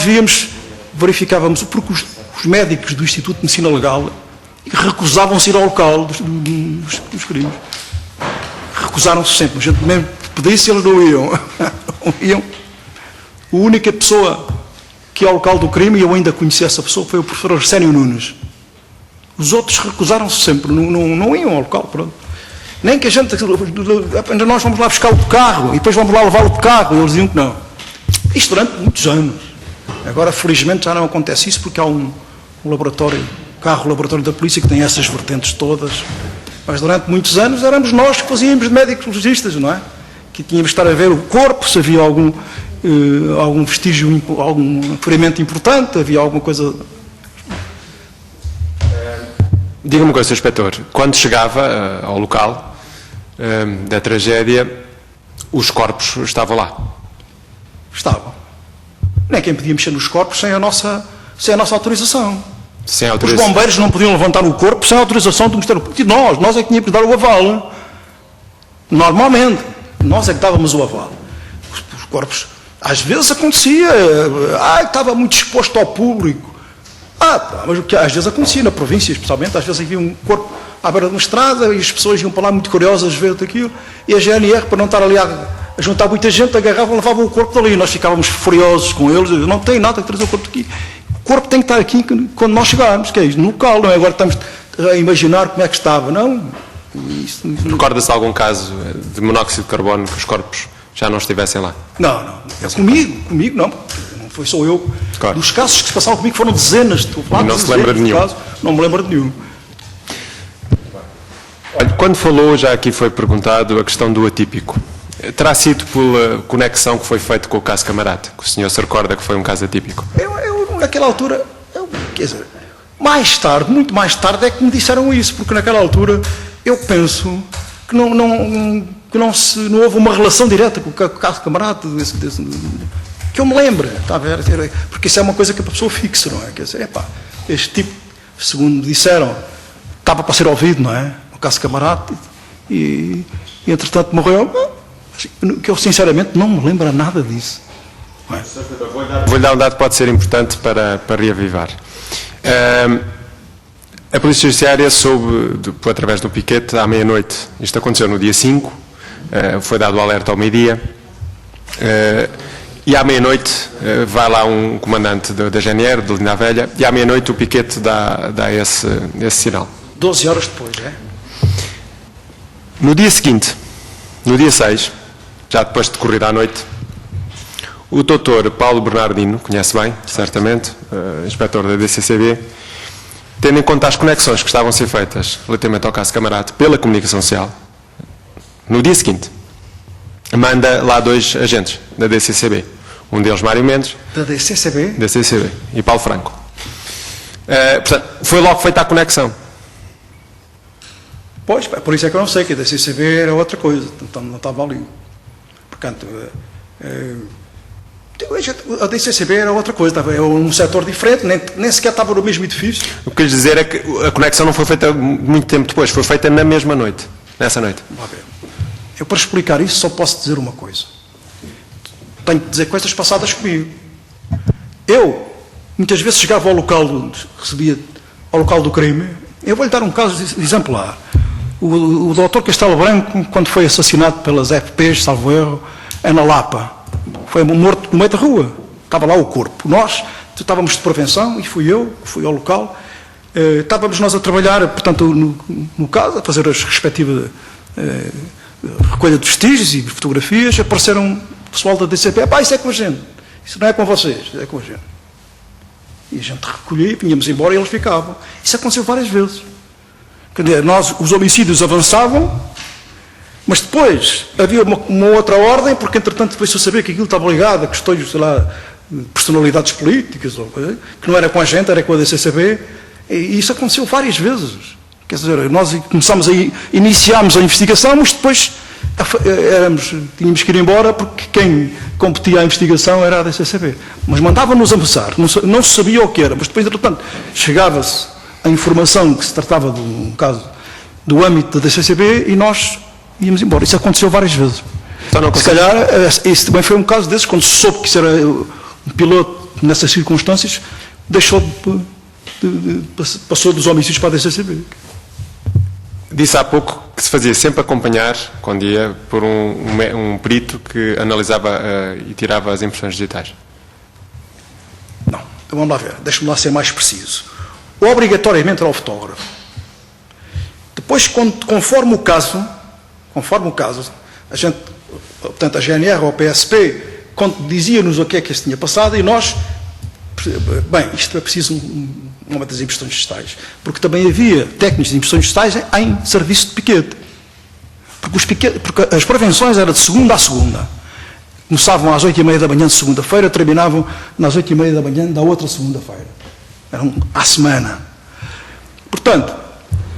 verificávamos, porque os médicos do Instituto de Medicina Legal recusavam-se ir ao local dos crimes. Recusaram-se sempre. A gente mesmo pedisse, eles não iam. Não iam. A única pessoa que ia ao local do crime, e eu ainda conheci essa pessoa, foi o professor Arsénio Nunes. Os outros recusaram-se sempre, não iam ao local, pronto. Nem que a gente, nós vamos lá buscar o carro, e depois vamos lá levá-lo de carro, e eles diziam que não. Isto durante muitos anos. Agora, felizmente, já não acontece isso, porque há um laboratório, laboratório da polícia, que tem essas vertentes todas. Mas durante muitos anos éramos nós que fazíamos de médicos legistas, não é? Que tínhamos de estar a ver o corpo, se havia algum vestígio, algum ferimento importante, havia alguma coisa. Diga-me uma coisa, Sr. Inspetor, quando chegava ao local da tragédia, os corpos estavam lá? Estavam. Nem quem podia mexer nos corpos sem a nossa autorização. Sem autorização. Os bombeiros não podiam levantar o corpo sem a autorização do Ministério Público. Nós é que tínhamos que dar o aval. Normalmente, nós é que dávamos o aval. Os corpos, às vezes acontecia, estava muito exposto ao público. Mas o que às vezes acontecia na província, especialmente, às vezes havia um corpo à beira de uma estrada e as pessoas iam para lá muito curiosas ver aquilo, e a GNR, para não estar ali a juntar muita gente, agarravam e levavam o corpo dali. Nós ficávamos furiosos com eles, não tem nada que trazer o corpo daqui. O corpo tem que estar aqui quando nós chegarmos, que é isso, no local, não é? Agora estamos a imaginar como é que estava, não? Recorda-se algum caso de monóxido de carbono que os corpos já não estivessem lá? Não. Comigo não. Não foi só eu. Claro. Dos casos que se passaram comigo foram dezenas. E não se lembra de nenhum? Casos, não me lembro de nenhum. Olha, quando falou, já aqui foi perguntado, a questão do atípico. Terá sido pela conexão que foi feita com o caso Camarate, que o senhor se recorda que foi um caso atípico? Eu naquela altura, quer dizer, mais tarde, muito mais tarde é que me disseram isso, porque naquela altura eu penso que não houve uma relação direta com o caso Camarate, que eu me lembre, está a ver? Porque isso é uma coisa que a pessoa fixa, não é? Quer dizer, este tipo, segundo disseram, estava para ser ouvido, não é? O caso Camarate, e entretanto morreu. Que eu sinceramente não me lembro nada disso. É? Vou-lhe dar um dado que pode ser importante para reavivar. A Polícia Judiciária soube, através do piquete, à meia-noite. Isto aconteceu no dia 5, foi dado o alerta ao meio-dia, e à meia-noite vai lá um comandante da GNR, de Linda Velha, e à meia-noite o piquete dá esse sinal. 12 horas depois, é? No dia seguinte, no dia 6, já depois de decorrida a noite, o doutor Paulo Bernardino, conhece bem, certamente, inspetor da DCCB, tendo em conta as conexões que estavam a ser feitas relativamente ao caso Camarate pela comunicação social, no dia seguinte, manda lá 2 agentes da DCCB. Um deles, Mário Mendes. Da DCCB? Da DCCB. E Paulo Franco. Portanto, foi logo feita a conexão. Pois, por isso é que eu não sei, que a DCCB era outra coisa, então não estava ali. Portanto, a DCCB era outra coisa, era um setor diferente, nem sequer estava no mesmo edifício. O que queres dizer é que a conexão não foi feita muito tempo depois, foi feita na mesma noite, nessa noite. Eu, para explicar isso, só posso dizer uma coisa. Tenho que dizer coisas passadas comigo. Eu, muitas vezes, chegava ao local, recebia ao local do crime. Eu vou-lhe dar um caso exemplar. O doutor Castelo Branco, quando foi assassinado pelas FPs, salvo erro, é na Lapa. Foi morto no meio da rua. Estava lá o corpo. Nós estávamos de prevenção, e fui ao local. Estávamos nós a trabalhar, portanto, no caso, a fazer as respectivas recolha de vestígios e fotografias. Apareceram o pessoal da DCP. Isso é com a gente. Isso não é com vocês, é com a gente. E a gente recolhia, vinhamos embora e eles ficavam. Isso aconteceu várias vezes. Quer dizer, os homicídios avançavam, mas depois havia uma outra ordem, porque entretanto depois eu sabia que aquilo estava ligado a questões, sei lá, de personalidades políticas, que não era com a gente, era com a DCCB, e isso aconteceu várias vezes. Quer dizer, nós iniciámos a investigação, mas depois tínhamos que ir embora porque quem competia à investigação era a DCCP. Mas mandava-nos almoçar, não se sabia o que era, mas depois, entretanto, chegava-se a informação que se tratava de um caso do âmbito da DCCP e nós íamos embora. Isso aconteceu várias vezes. Então Se calhar, esse também foi um caso desses, quando se soube que isso era um piloto nessas circunstâncias, passou dos homicídios para a DCCP. Disse há pouco que se fazia sempre acompanhar, quando ia, por um perito que analisava e tirava as impressões digitais. Não, então vamos lá ver, deixa-me lá ser mais preciso. Obrigatoriamente era o fotógrafo. Depois, conforme o caso, a gente, portanto, a GNR ou a PSP, dizia-nos o que é que se tinha passado e nós, bem, isto é preciso uma das impressões digitais, porque também havia técnicos de impressões digitais em serviço de piquete. Porque as prevenções eram de segunda a segunda. Começavam às 8h30 da manhã de segunda-feira, terminavam às 8h30 da manhã da outra segunda-feira. Eram à semana. Portanto,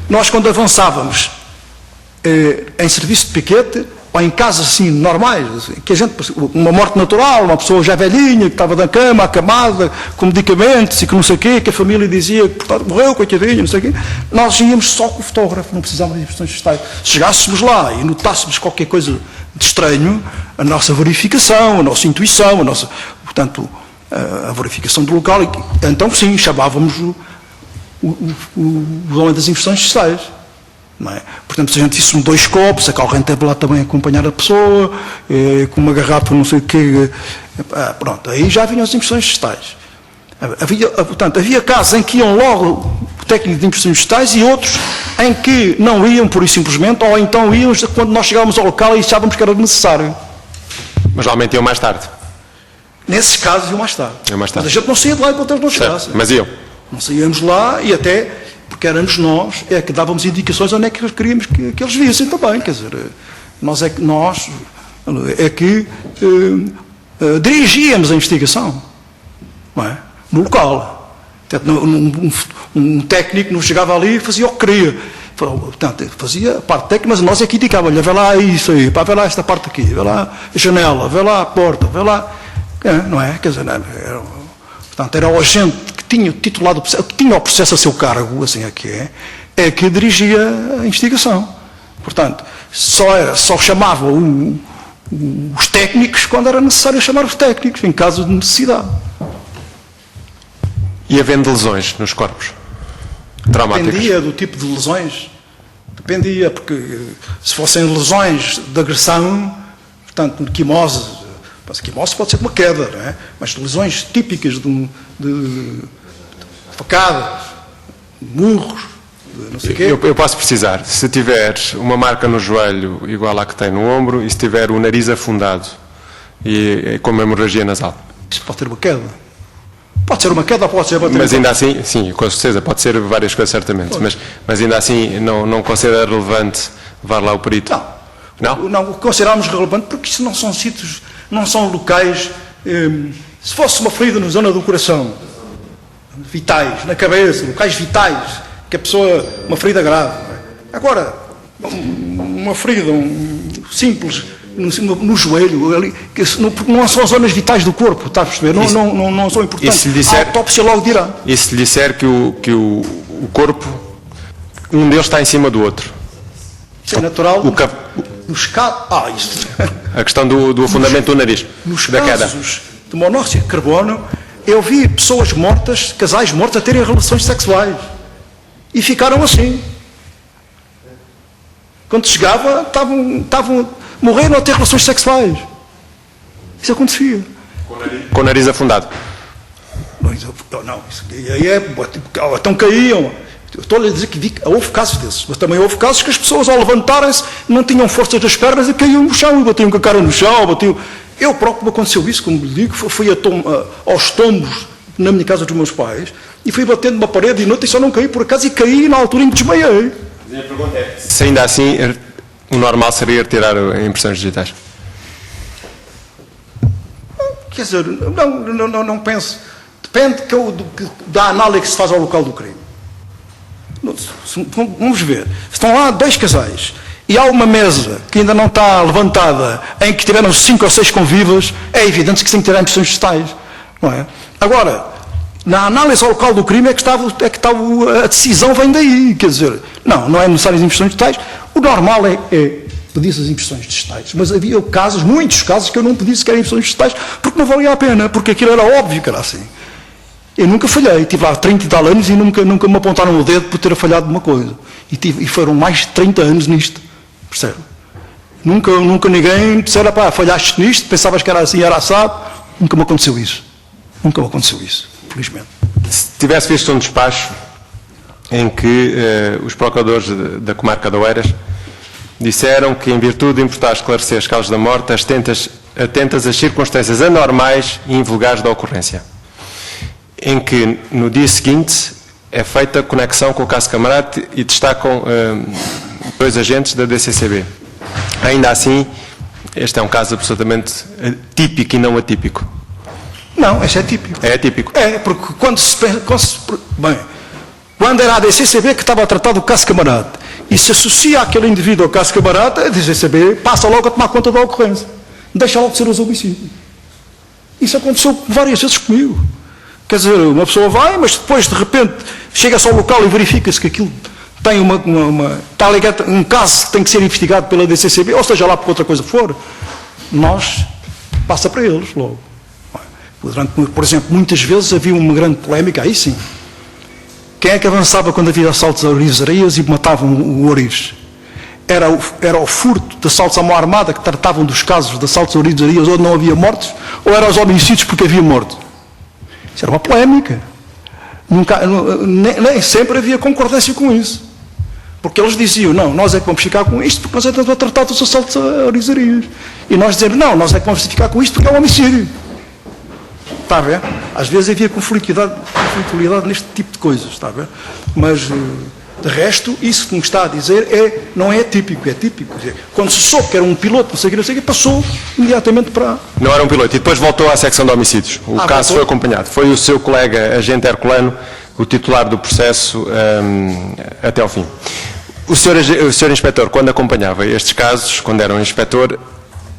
nós quando avançávamos em serviço de piquete, ou em casos assim normais, que a gente, uma morte natural, uma pessoa já velhinha, que estava na cama, acamada, com medicamentos e que não sei o quê, que a família dizia que portanto, morreu, coitadinho, não sei o quê, nós íamos só com o fotógrafo, não precisávamos de impressões digitais. Se chegássemos lá e notássemos qualquer coisa de estranho, a nossa verificação, a nossa intuição, portanto, a verificação do local, então sim, chamávamos o homem das impressões digitais. Não é? Portanto, se a gente visse 2 copos, a corrente teve lá também a acompanhar a pessoa, com uma garrafa, não sei o quê, pronto, aí já vinham as impressões digitais. Portanto, havia casos em que iam logo o técnico de impressões digitais e outros em que não iam, por isso simplesmente, ou então iam quando nós chegávamos ao local e achávamos que era necessário. Mas normalmente iam mais tarde. Nesses casos iam mais tarde. Mais tarde. Mas a gente não saía de lá enquanto eles não chegassem. Mas iam. Não saíamos lá e até, porque éramos nós, que dávamos indicações onde é que queríamos que eles vissem também, quer dizer, nós dirigíamos a investigação, não é? No local. Um técnico não chegava ali e fazia o que queria. Portanto, fazia a parte técnica, mas nós é que indicávamos, vê lá isso aí, vê lá esta parte aqui, vê lá a janela, vê lá a porta, vê lá, não é? Quer dizer, portanto, era o agente que tinha titulado, que tinha o processo a seu cargo, assim é que dirigia a investigação. Portanto, só chamava os técnicos quando era necessário chamar os técnicos, em caso de necessidade. E havendo lesões nos corpos? Traumáticas? Dependia do tipo de lesões. Dependia, porque se fossem lesões de agressão, portanto, de quimose, a quimose pode ser uma queda, não é? Mas lesões típicas de facadas, murros, não sei o quê. Eu posso precisar, se tiver uma marca no joelho igual à que tem no ombro e se tiver o nariz afundado e com uma hemorragia nasal. Isso pode ter uma queda. Pode ser uma queda ou pode ser... Mas ainda assim, sim, com certeza, pode ser várias coisas certamente, mas ainda assim não considera relevante levar lá o perito? Não, consideramos relevante porque isso não são sítios, não são locais, se fosse uma ferida na zona do coração, vitais, na cabeça, locais vitais, que a pessoa, uma ferida grave. Agora, uma ferida simples no joelho, ali, que não são as zonas vitais do corpo, está a perceber? Não são importantes. A autópsia logo dirá. E se lhe disser que o corpo, um deles está em cima do outro? Isso é natural. Nos casos, isso. A questão do afundamento do nariz. Nos da casos de monóxido de carbono, eu vi pessoas mortas, casais mortos, a terem relações sexuais. E ficaram assim. Quando chegava, morreram a ter relações sexuais. Isso acontecia. Com o nariz afundado? Não, isso aí então caíam. Eu estou a dizer que houve casos desses, mas também houve casos que as pessoas, ao levantarem-se, não tinham forças das pernas e caíam no chão, batiam com a cara no chão, batiam. Eu próprio me aconteceu isso, como lhe digo, fui aos tombos na minha casa dos meus pais e fui batendo uma parede e noite e só não caí por acaso e caí na altura em que desmaiei. A pergunta é: se ainda assim o normal seria retirar impressões digitais? Quer dizer, não penso. Depende da análise que se faz ao local do crime. Vamos ver. Estão lá 2 casais e há uma mesa que ainda não está levantada, em que tiveram 5 ou 6 convivas, é evidente que se tem que tirar impressões digitais, não é? Agora, na análise ao local do crime a decisão vem daí, quer dizer, não é necessário as impressões digitais, o normal é pedir-se as impressões digitais, mas havia casos, muitos casos, que eu não pedi sequer impressões digitais, porque não valia a pena, porque aquilo era óbvio que era assim. Eu nunca falhei, estive lá 30 e tal anos e nunca me apontaram o dedo por ter falhado uma coisa. E foram mais de 30 anos nisto, percebe? Nunca ninguém dissera, pá, falhaste nisto, pensavas que era assim, era assado. Nunca me aconteceu isso. Nunca me aconteceu isso, felizmente. Se tivesse visto um despacho em que os procuradores da comarca de Oeiras disseram que, em virtude de importar esclarecer as causas da morte, atentas às circunstâncias anormais e invulgares da ocorrência, em que, no dia seguinte, é feita conexão com o caso Camarate e destacam 2 agentes da DCCB. Ainda assim, este é um caso absolutamente típico e não atípico. Não, este é típico. É atípico. É, porque quando era a DCCB que estava a tratar do caso Camarate e se associa aquele indivíduo ao caso Camarate, a DCCB passa logo a tomar conta da ocorrência. Deixa logo de ser os homicídios. Isso aconteceu várias vezes comigo. Quer dizer, uma pessoa vai, mas depois, de repente, chega-se ao local e verifica-se que aquilo tem está ligado, um caso que tem que ser investigado pela DCCB, ou seja lá por outra coisa for, passa para eles logo. Por exemplo, muitas vezes havia uma grande polémica, aí sim. Quem é que avançava quando havia assaltos a orizarias e matavam o ourives? Era o furto de assaltos à mão armada que tratavam dos casos de assaltos a orizarias onde não havia mortes, ou eram os homicídios porque havia morte? Isso era uma polémica. Nem sempre havia concordância com isso. Porque eles diziam, não, nós é que vamos ficar com isto porque nós é que estamos a tratar dos assaltos a orizarias. E nós dizemos, não, nós é que vamos ficar com isto porque é um homicídio. Está a ver? Às vezes havia conflitualidade neste tipo de coisas, está a ver? Mas, de resto, isso que me está a dizer não é típico, é típico. Quer dizer, quando se soube que era um piloto, não sei o que, passou imediatamente para... Não era um piloto, e depois voltou à secção de homicídios. O caso foi acompanhado. Foi o seu colega, agente Herculano, o titular do processo até ao fim. O senhor inspetor, quando acompanhava estes casos, quando era um inspetor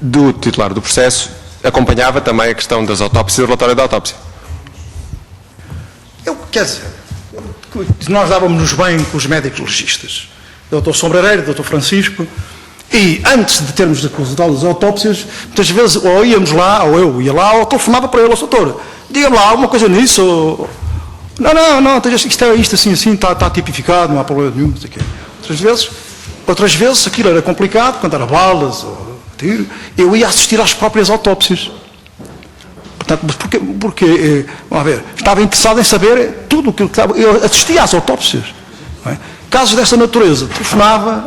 do titular do processo, acompanhava também a questão das autópsias e o relatório da autópsia. Quer dizer, nós dávamos-nos bem com os médicos legistas, Dr. Sombrereiro, Dr. Francisco, e antes de termos de consultar as autópsias, muitas vezes ou íamos lá, ou eu ia lá, ou telefonava para ele, doutor, diga-me lá alguma coisa nisso, ou... Não, isto é isto assim, está tipificado, não há problema nenhum, não sei o quê. Outras vezes aquilo era complicado, quando era balas, ou tiro, eu ia assistir às próprias autópsias. Portanto, porque vamos ver, estava interessado em saber tudo o que estava. Eu assistia às autópsias. Não é? Casos dessa natureza,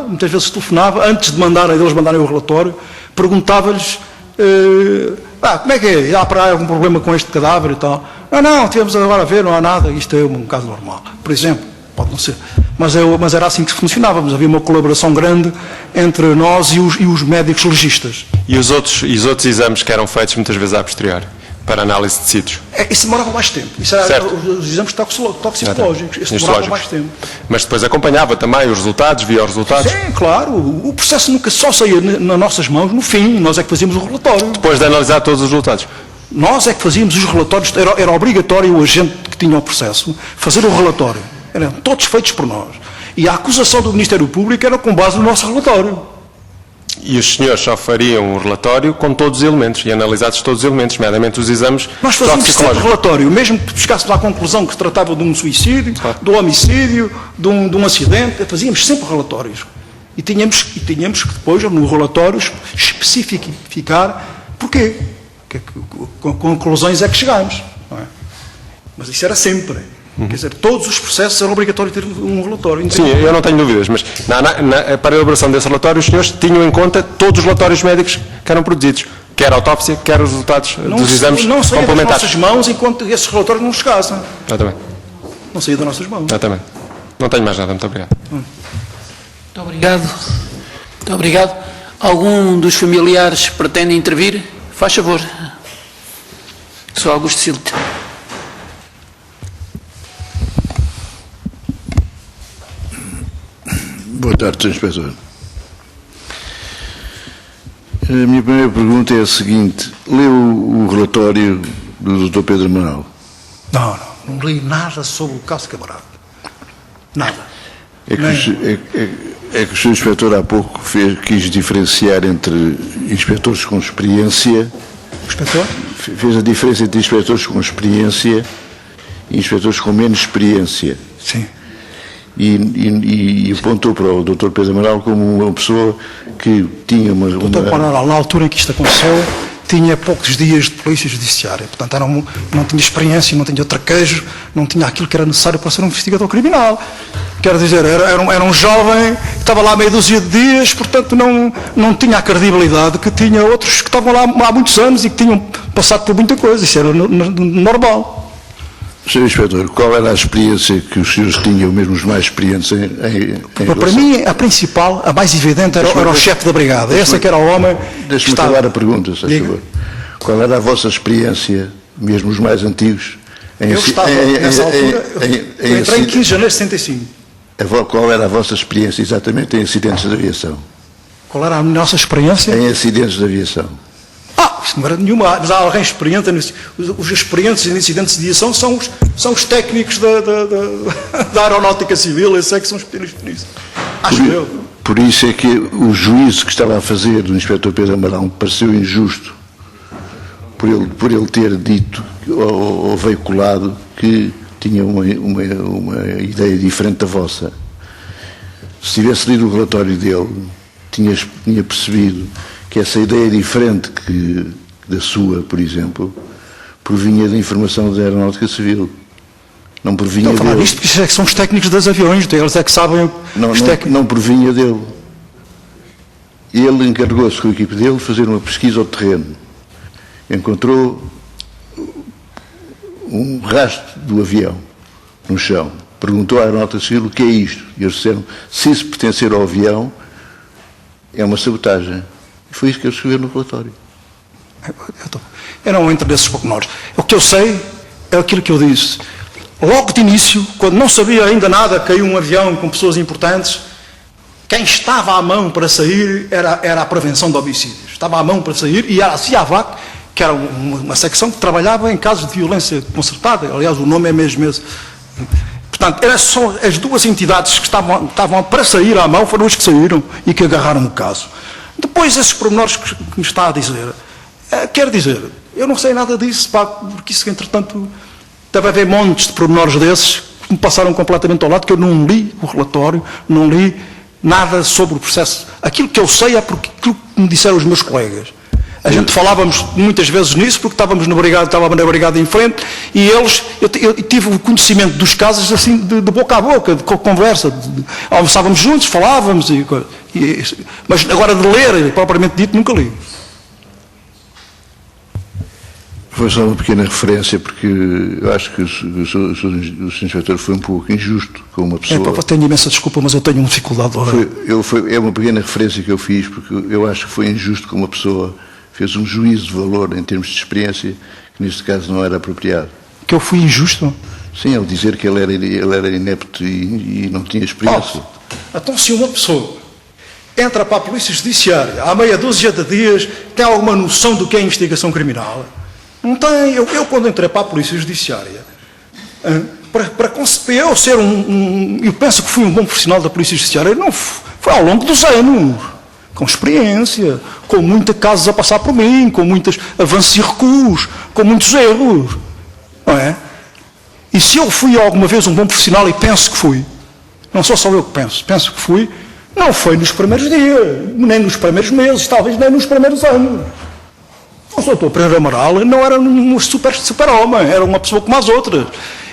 muitas vezes telefonava, antes de eles mandarem o relatório, perguntava-lhes, como é que é? Há para aí algum problema com este cadáver e tal? Não, tivemos agora a ver, não há nada, isto é um caso normal. Por exemplo, pode não ser. Mas era assim que funcionávamos, havia uma colaboração grande entre nós e os médicos legistas. E os outros exames que eram feitos muitas vezes a posteriori, para análise de sítios? Isso demorava mais tempo. Isso era os exames toxicológicos. Isso demorava mais tempo. Mas depois acompanhava também os resultados, via os resultados? Sim, claro. O processo nunca só saía nas nossas mãos, no fim, nós é que fazíamos o relatório. Depois de analisar todos os resultados? Nós é que fazíamos os relatórios, era obrigatório o agente que tinha o processo fazer o relatório. Eram todos feitos por nós. E a acusação do Ministério Público era com base no nosso relatório. E os senhores só fariam um relatório com todos os elementos, e analisados todos os elementos, nomeadamente os exames toxicológicos. Nós fazíamos sempre o relatório, mesmo que chegássemos à conclusão que se tratava de um suicídio, de um homicídio, de um acidente, fazíamos sempre relatórios. E tínhamos que depois, no relatório, especificar porquê. Que conclusões é que chegámos. Não é? Mas isso era sempre. Quer dizer, todos os processos eram obrigatórios ter um relatório. Sim, eu não tenho dúvidas, mas para a elaboração desse relatório os senhores tinham em conta todos os relatórios médicos que eram produzidos, quer a autópsia, quer os resultados dos exames não saía complementares. das nossas mãos enquanto esses relatórios não chegassem. Exatamente. Não saía das nossas mãos. Exatamente. Não tenho mais nada, muito obrigado. Muito obrigado. Muito obrigado. Algum dos familiares pretende intervir? Faz favor. Sr. Augusto Silta. Boa tarde, Sr. Inspetor. A minha primeira pergunta é a seguinte. Leu o relatório do Dr. Pedro Amaral? Não li nada sobre o caso Camarada. Nada. É que o Sr. Inspetor há pouco quis diferenciar entre inspectores com experiência. O inspetor? Fez a diferença entre inspectores com experiência e inspectores com menos experiência. Sim. E apontou para o Dr. Pedro Amaral como uma pessoa que tinha uma... O Dr. Amaral, na altura em que isto aconteceu, tinha poucos dias de polícia judiciária. Portanto, não tinha experiência, não tinha traquejo, não tinha aquilo que era necessário para ser um investigador criminal. Quer dizer, era um jovem que estava lá meia dúzia de dias, portanto não tinha a credibilidade que tinha outros que estavam lá há muitos anos e que tinham passado por muita coisa. Isso era normal. Sr. Inspetor, qual era a experiência que os senhores tinham, mesmo os mais experientes, Para mim, a principal, a mais evidente, era o chefe da brigada. Esse é que era o homem... Deixe-me acabar a pergunta, se favor. Qual era a vossa experiência, mesmo os mais antigos? Eu estava, nessa altura, eu entrei em 15 de janeiro de 65. Qual era a vossa experiência exatamente em acidentes de aviação? Qual era a nossa experiência? Em acidentes de aviação. Isso não era nenhuma, mas há alguém experiente. Os experientes em incidentes de aviação são os técnicos da aeronáutica civil, esses é que são especialistas nisso. Acho eu. Por isso é que o juízo que estava a fazer do Inspetor Pedro Amaral me pareceu injusto, por ele ter dito ou veiculado que tinha uma ideia diferente da vossa. Se tivesse lido o relatório dele, tinha percebido que essa ideia diferente da sua, por exemplo, provinha da informação da Aeronáutica Civil. Não provinha dele. Falar isto porque são os técnicos dos aviões, eles é que sabem... Não provinha dele. Ele encarregou-se com a equipe dele de fazer uma pesquisa ao terreno. Encontrou um rastro do avião no chão. Perguntou à Aeronáutica Civil o que é isto. E eles disseram, se isso pertencer ao avião, é uma sabotagem. E foi isso que eles escreveram no relatório. Eu não entro nesses pormenores. O que eu sei é aquilo que eu disse. Logo de início, quando não sabia ainda nada, caiu um avião com pessoas importantes, quem estava à mão para sair era a prevenção de homicídios. Estava à mão para sair e era a CIAVAC, que era uma secção que trabalhava em casos de violência concertada. Aliás, o nome é mesmo esse. Portanto, eram só as duas entidades que estavam para sair à mão, foram os que saíram e que agarraram o caso. Depois, esses pormenores que me está a dizer, quer dizer, eu não sei nada disso, porque isso, entretanto, deve haver montes de pormenores desses que me passaram completamente ao lado, que eu não li o relatório, não li nada sobre o processo. Aquilo que eu sei é porque aquilo que me disseram os meus colegas. A gente falávamos muitas vezes nisso, porque estávamos na brigada em frente, e eu tive o conhecimento dos casos assim, de boca a boca, de conversa, almoçávamos juntos, falávamos, mas agora de ler, propriamente dito, nunca li. Foi só uma pequena referência, porque eu acho que o Sr. Inspetor foi um pouco injusto com uma pessoa. Tenho imensa desculpa, mas eu tenho uma dificuldade. É uma pequena referência que eu fiz, porque eu acho que foi injusto com uma pessoa, fez um juízo de valor em termos de experiência, que neste caso não era apropriado. Que eu fui injusto? Sim, ao dizer que ele era inepto e não tinha experiência. Então, se uma pessoa entra para a Polícia Judiciária há meia dúzia de dias, tem alguma noção do que é investigação criminal? Não tem. Eu quando entrei para a Polícia Judiciária, para eu ser eu penso que fui um bom profissional da Polícia Judiciária, não foi ao longo dos anos, com experiência, com muitos casos a passar por mim, com muitos avanços e recuos, com muitos erros, não é? E se eu fui alguma vez um bom profissional, e penso que fui, não sou só eu que penso que fui, não foi nos primeiros dias, nem nos primeiros meses, talvez nem nos primeiros anos. O Dr. Pedro Amaral não era um super-homem, era uma pessoa como as outras.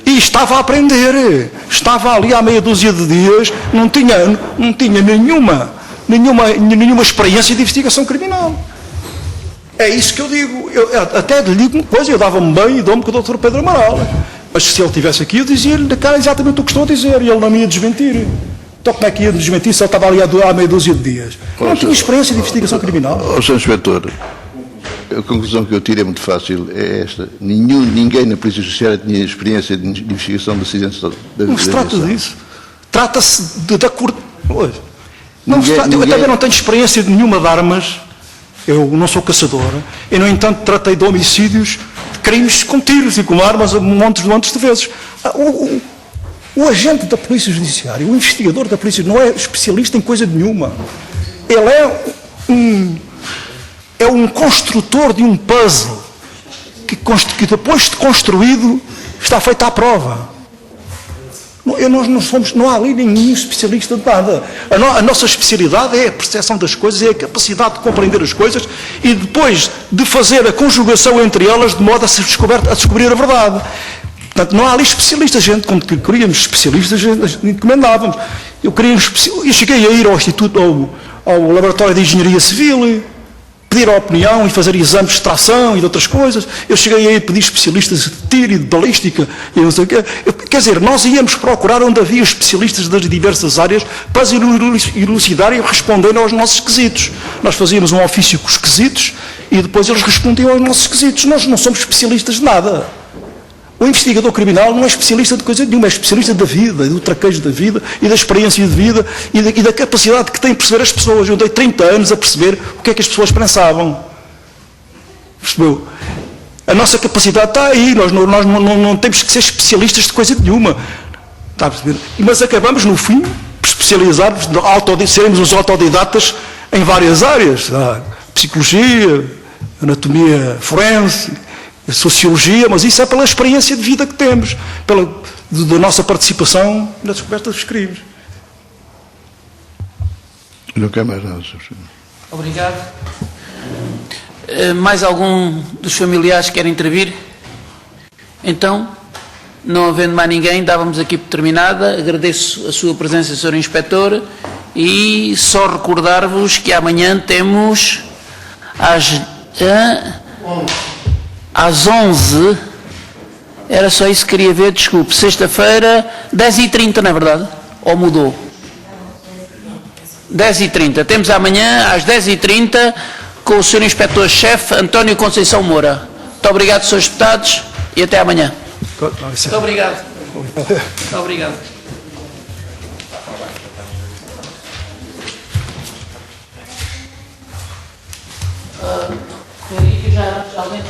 E estava a aprender, estava ali há meia dúzia de dias, não tinha nenhuma experiência de investigação criminal. É isso que eu digo. Eu até lhe digo uma coisa, eu dava-me bem e dou-me com o Dr. Pedro Amaral. Mas se ele estivesse aqui, eu dizia-lhe de cara exatamente o que estou a dizer, e ele não me ia desmentir. Então como é que ia desmentir se ele estava ali há meia dúzia de dias? Não tinha experiência de investigação criminal. Sr. Inspetor, a conclusão que eu tiro é muito fácil, é esta. Ninguém na Polícia Judiciária tinha experiência de investigação de acidentes da Não se trata disso. Trata-se de acordo... Eu também não tenho experiência nenhuma de armas, Eu não sou caçador e, no entanto, tratei de homicídios, de crimes com tiros e com armas montes de vezes. O agente da Polícia Judiciária, o investigador da Polícia, não é especialista em coisa nenhuma. Ele é um construtor de um puzzle que depois de construído está feito à prova. Não há ali nenhum especialista de nada. A nossa especialidade é a percepção das coisas, é a capacidade de compreender as coisas e depois de fazer a conjugação entre elas de modo a descobrir a verdade. Portanto, não há ali especialistas. Gente, quando queríamos especialistas, a gente encomendávamos. Eu cheguei a ir ao Instituto, ao Laboratório de Engenharia Civil, pedir a opinião e fazer exames de extração e de outras coisas. Eu cheguei a ir pedir especialistas de tiro e de balística e não sei o quê. Quer dizer, nós íamos procurar onde havia especialistas das diversas áreas para elucidar e responder aos nossos quesitos. Nós fazíamos um ofício com os quesitos e depois eles respondiam aos nossos quesitos. Nós não somos especialistas de nada. O investigador criminal não é especialista de coisa nenhuma, é especialista da vida, do traquejo da vida e da experiência de vida e da capacidade que tem de perceber as pessoas. Eu dei 30 anos a perceber o que é que as pessoas pensavam. Percebeu? A nossa capacidade está aí, nós não temos que ser especialistas de coisa nenhuma. Está a perceber? Mas acabamos, no fim, por especializarmos, seremos os autodidatas em várias áreas. Psicologia, anatomia forense, sociologia, mas isso é pela experiência de vida que temos, da nossa participação na descoberta dos crimes. Não quer mais nada, Sr. Presidente. Obrigado. Mais algum dos familiares quer intervir? Então, não havendo mais ninguém, dávamos aqui por terminada. Agradeço a sua presença, Sr. Inspetor, e só recordar-vos que amanhã temos às 11, era só isso que queria ver, desculpe, sexta-feira, 10h30, não é verdade? Ou mudou? 10h30, temos amanhã às 10h30 com o Sr. Inspetor-Chefe António Conceição Moura. Muito obrigado, Srs. Deputados, e até amanhã. Muito obrigado. Muito obrigado. Já alguém